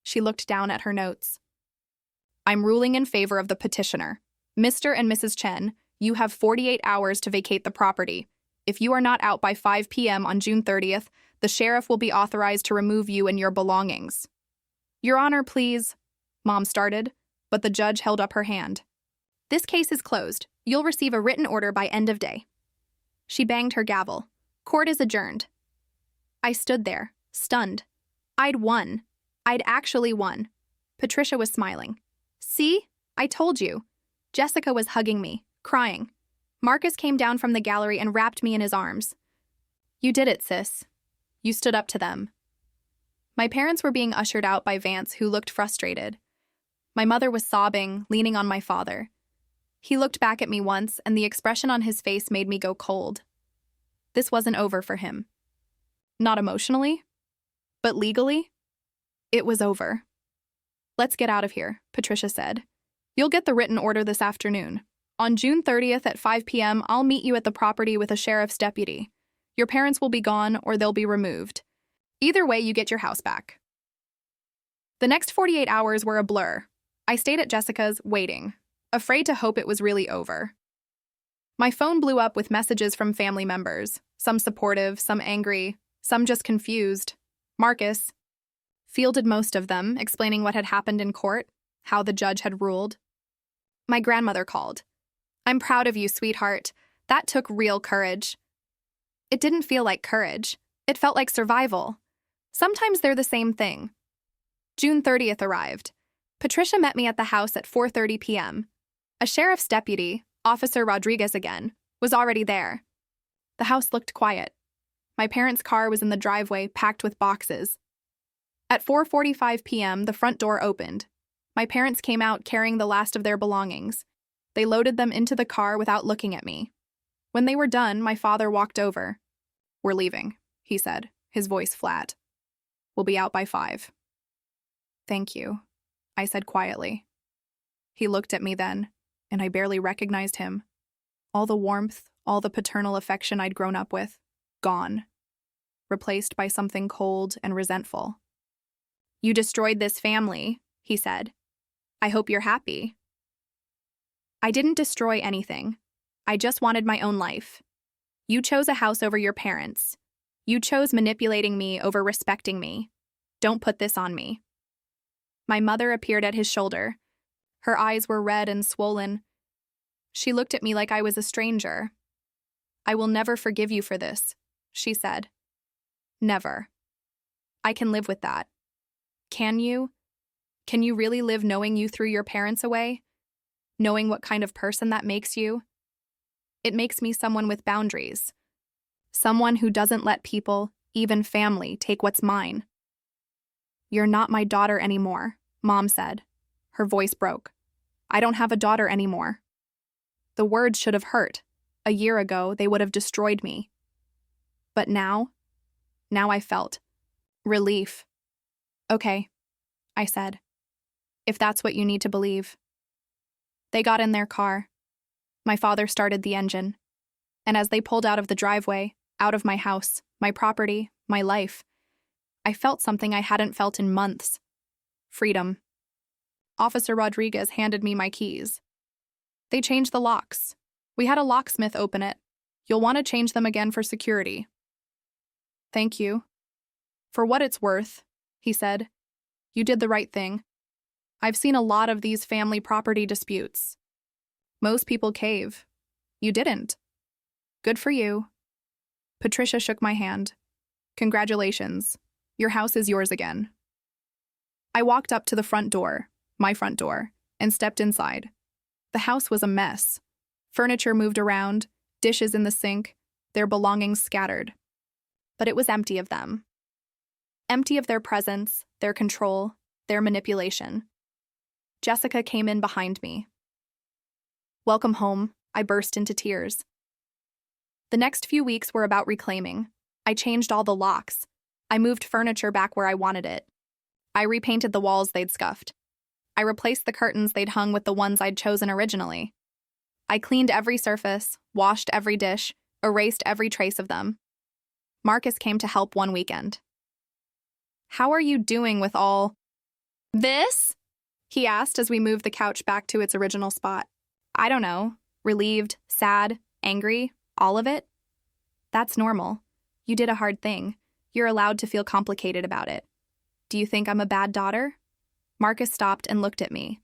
She looked down at her notes. I'm ruling in favor of the petitioner. Mr. and Mrs. Chen, you have 48 hours to vacate the property. If you are not out by 5 p.m. on June 30th, the sheriff will be authorized to remove you and your belongings. Your Honor, please, Mom started, but the judge held up her hand. This case is closed. You'll receive a written order by end of day. She banged her gavel. Court is adjourned. I stood there, stunned. I'd won. I'd actually won. Patricia was smiling. See? I told you. Jessica was hugging me, crying. Marcus came down from the gallery and wrapped me in his arms. You did it, sis. You stood up to them. My parents were being ushered out by Vance, who looked frustrated. My mother was sobbing, leaning on my father. He looked back at me once, and the expression on his face made me go cold. This wasn't over for him. Not emotionally, but legally, it was over. Let's get out of here, Patricia said. You'll get the written order this afternoon. On June 30th at 5 p.m., I'll meet you at the property with a sheriff's deputy. Your parents will be gone or they'll be removed. Either way, you get your house back. The next 48 hours were a blur. I stayed at Jessica's, waiting, afraid to hope it was really over. My phone blew up with messages from family members, some supportive, some angry, some just confused. Marcus fielded most of them, explaining what had happened in court, how the judge had ruled. My grandmother called. I'm proud of you, sweetheart. That took real courage. It didn't feel like courage. It felt like survival. Sometimes they're the same thing. June 30th arrived. Patricia met me at the house at 4:30 p.m. A sheriff's deputy, Officer Rodriguez again, was already there. The house looked quiet. My parents' car was in the driveway, packed with boxes. At 4:45 p.m., the front door opened. My parents came out carrying the last of their belongings. They loaded them into the car without looking at me. When they were done, my father walked over. We're leaving, he said, his voice flat. We'll be out by 5. Thank you, I said quietly. He looked at me then, and I barely recognized him. All the warmth, all the paternal affection I'd grown up with, gone. replaced by something cold and resentful. "You destroyed this family," he said. "I hope you're happy." "I didn't destroy anything. I just wanted my own life. You chose a house over your parents. You chose manipulating me over respecting me. Don't put this on me." My mother appeared at his shoulder. Her eyes were red and swollen. She looked at me like I was a stranger. "I will never forgive you for this," she said. "Never. I can live with that. Can you? Can you really live knowing you threw your parents away? Knowing what kind of person that makes you? It makes me someone with boundaries. Someone who doesn't let people, even family, take what's mine." "You're not my daughter anymore," Mom said. Her voice broke. "I don't have a daughter anymore." The words should have hurt. A year ago, they would have destroyed me. But now I felt relief. "Okay," I said, "if that's what you need to believe." They got in their car. My father started the engine. And as they pulled out of the driveway, out of my house, my property, my life, I felt something I hadn't felt in months. Freedom. Officer Rodriguez handed me my keys. "They changed the locks. We had a locksmith open it. You'll want to change them again for security." "Thank you." "For what it's worth," he said, "you did the right thing. I've seen a lot of these family property disputes. Most people cave. You didn't. Good for you." Patricia shook my hand. "Congratulations. Your house is yours again." I walked up to the front door, my front door, and stepped inside. The house was a mess. Furniture moved around, dishes in the sink, their belongings scattered. But it was empty of them. Empty of their presence, their control, their manipulation. Jessica came in behind me. "Welcome home," I burst into tears. The next few weeks were about reclaiming. I changed all the locks. I moved furniture back where I wanted it. I repainted the walls they'd scuffed. I replaced the curtains they'd hung with the ones I'd chosen originally. I cleaned every surface, washed every dish, erased every trace of them. Marcus came to help one weekend. "How are you doing with all this?" he asked as we moved the couch back to its original spot. "I don't know. Relieved, sad, angry, all of it. That's normal. You did a hard thing. You're allowed to feel complicated about it. Do you think I'm a bad daughter?" Marcus stopped and looked at me.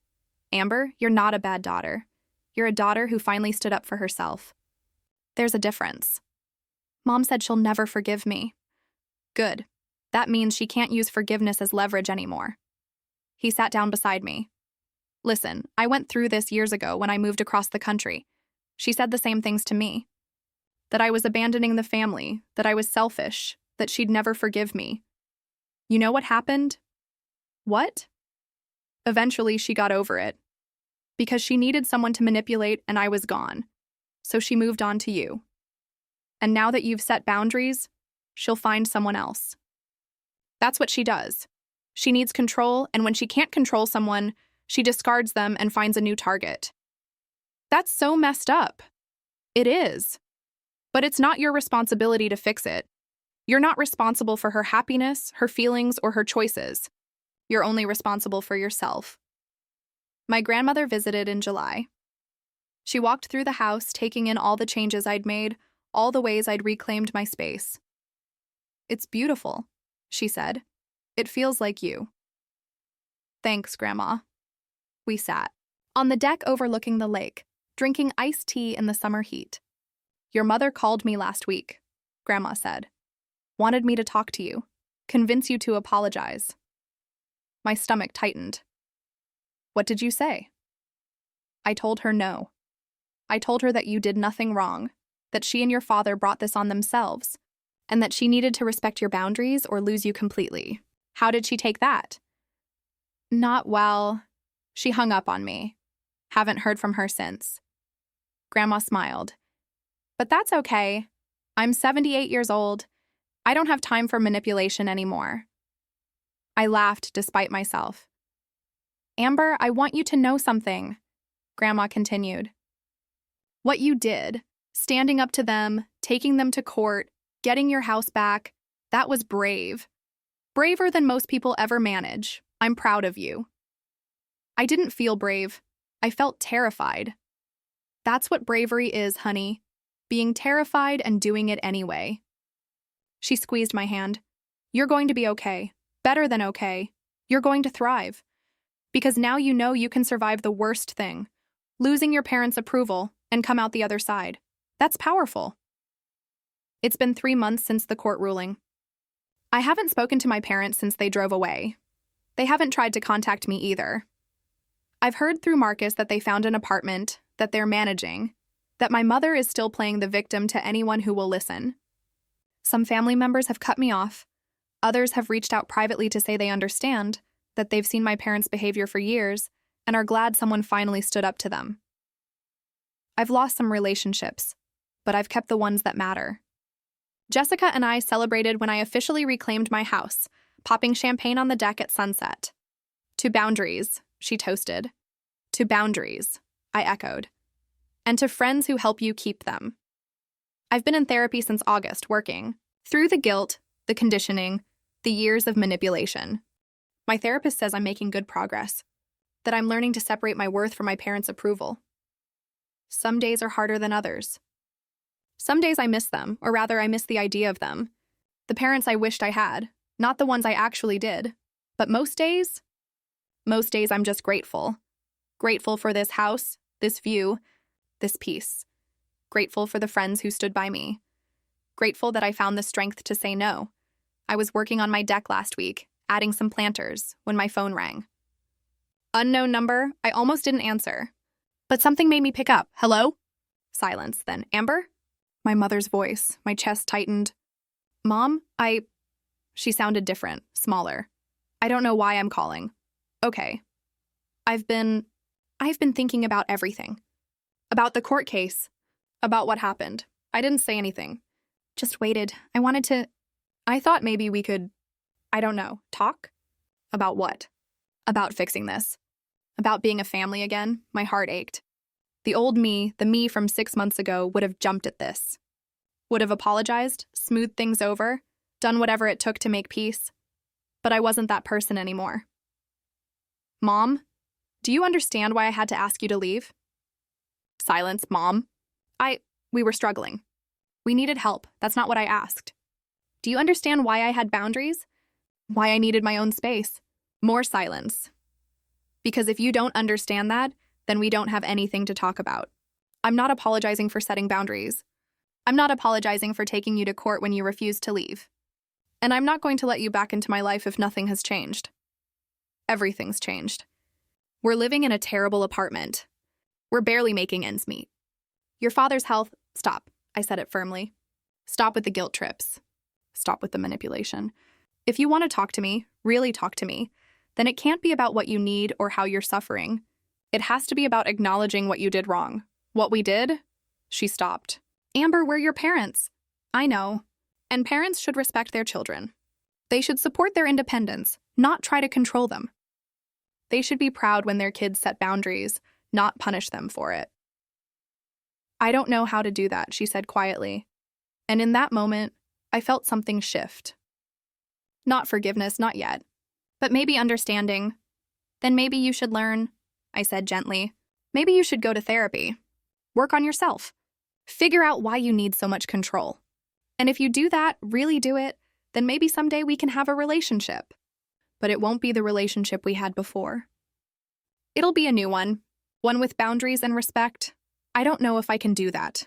"Amber, you're not a bad daughter. You're a daughter who finally stood up for herself. There's a difference. Mom said she'll never forgive me." "Good. That means she can't use forgiveness as leverage anymore." He sat down beside me. "Listen, I went through this years ago when I moved across the country. She said the same things to me. That I was abandoning the family, that I was selfish, that she'd never forgive me. You know what happened?" "What?" "Eventually, she got over it. Because she needed someone to manipulate and I was gone. So she moved on to you. And now that you've set boundaries, she'll find someone else. That's what she does. She needs control, and when she can't control someone, she discards them and finds a new target." "That's so messed up." "It is. But it's not your responsibility to fix it. You're not responsible for her happiness, her feelings, or her choices. You're only responsible for yourself." My grandmother visited in July. She walked through the house, taking in all the changes I'd made, all the ways I'd reclaimed my space. "It's beautiful," she said. "It feels like you." "Thanks, Grandma." We sat on the deck overlooking the lake, drinking iced tea in the summer heat. "Your mother called me last week," Grandma said. "Wanted me to talk to you, convince you to apologize." My stomach tightened. "What did you say?" "I told her no. I told her that you did nothing wrong, that she and your father brought this on themselves, and that she needed to respect your boundaries or lose you completely." "How did she take that?" "Not well. She hung up on me. Haven't heard from her since." Grandma smiled. "But that's okay. I'm 78 years old. I don't have time for manipulation anymore." I laughed despite myself. "Amber, I want you to know something," Grandma continued. "What you did, standing up to them, taking them to court, getting your house back, That was brave. Braver than most people ever manage. I'm proud of you. I didn't feel brave. I felt terrified. That's what bravery is, honey. Being terrified and doing it anyway. She squeezed my hand. You're going to be okay. Better than okay. You're going to thrive. Because now you know you can survive the worst thing, losing your parents' approval, and come out the other side. That's powerful. It's been 3 months since the court ruling. I haven't spoken to my parents since they drove away. They haven't tried to contact me either. I've heard through Marcus that they found an apartment, that they're managing, that my mother is still playing the victim to anyone who will listen. Some family members have cut me off. Others have reached out privately to say they understand, that they've seen my parents' behavior for years, and are glad someone finally stood up to them. I've lost some relationships, but I've kept the ones that matter. Jessica and I celebrated when I officially reclaimed my house, popping champagne on the deck at sunset. To boundaries, she toasted. To boundaries, I echoed. And to friends who help you keep them. I've been in therapy since August, working through the guilt, the conditioning, the years of manipulation. My therapist says I'm making good progress, that I'm learning to separate my worth from my parents' approval. Some days are harder than others. Some days I miss them, or rather I miss the idea of them. The parents I wished I had, not the ones I actually did. But most days I'm just grateful. Grateful for this house, this view, this peace. Grateful for the friends who stood by me. Grateful that I found the strength to say no. I was working on my deck last week, adding some planters, when my phone rang. Unknown number, I almost didn't answer. But something made me pick up. Hello? Silence, then, Amber? My mother's voice, my chest tightened. Mom, She sounded different, smaller. I don't know why I'm calling. Okay. I've been thinking about everything. About the court case. About what happened. I didn't say anything. Just waited. I thought maybe we could, I don't know, talk? About what? About fixing this. About being a family again. My heart ached. The old me, the me from 6 months ago, would have jumped at this. Would have apologized, smoothed things over, done whatever it took to make peace. But I wasn't that person anymore. Mom, do you understand why I had to ask you to leave? Silence, Mom. We were struggling. We needed help. That's not what I asked. Do you understand why I had boundaries? Why I needed my own space? More silence. Because if you don't understand that, then we don't have anything to talk about. I'm not apologizing for setting boundaries. I'm not apologizing for taking you to court when you refused to leave. And I'm not going to let you back into my life if nothing has changed. Everything's changed. We're living in a terrible apartment. We're barely making ends meet. Your father's health, stop, I said it firmly. Stop with the guilt trips. Stop with the manipulation. If you want to talk to me, really talk to me, then it can't be about what you need or how you're suffering. It has to be about acknowledging what you did wrong. What we did? She stopped. Amber, we're your parents. I know. And parents should respect their children. They should support their independence, not try to control them. They should be proud when their kids set boundaries, not punish them for it. I don't know how to do that, she said quietly. And in that moment, I felt something shift. Not forgiveness, not yet. But maybe understanding. Then maybe you should learn, I said gently. Maybe you should go to therapy. Work on yourself. Figure out why you need so much control. And if you do that, really do it, then maybe someday we can have a relationship. But it won't be the relationship we had before. It'll be a new one with boundaries and respect. I don't know if I can do that.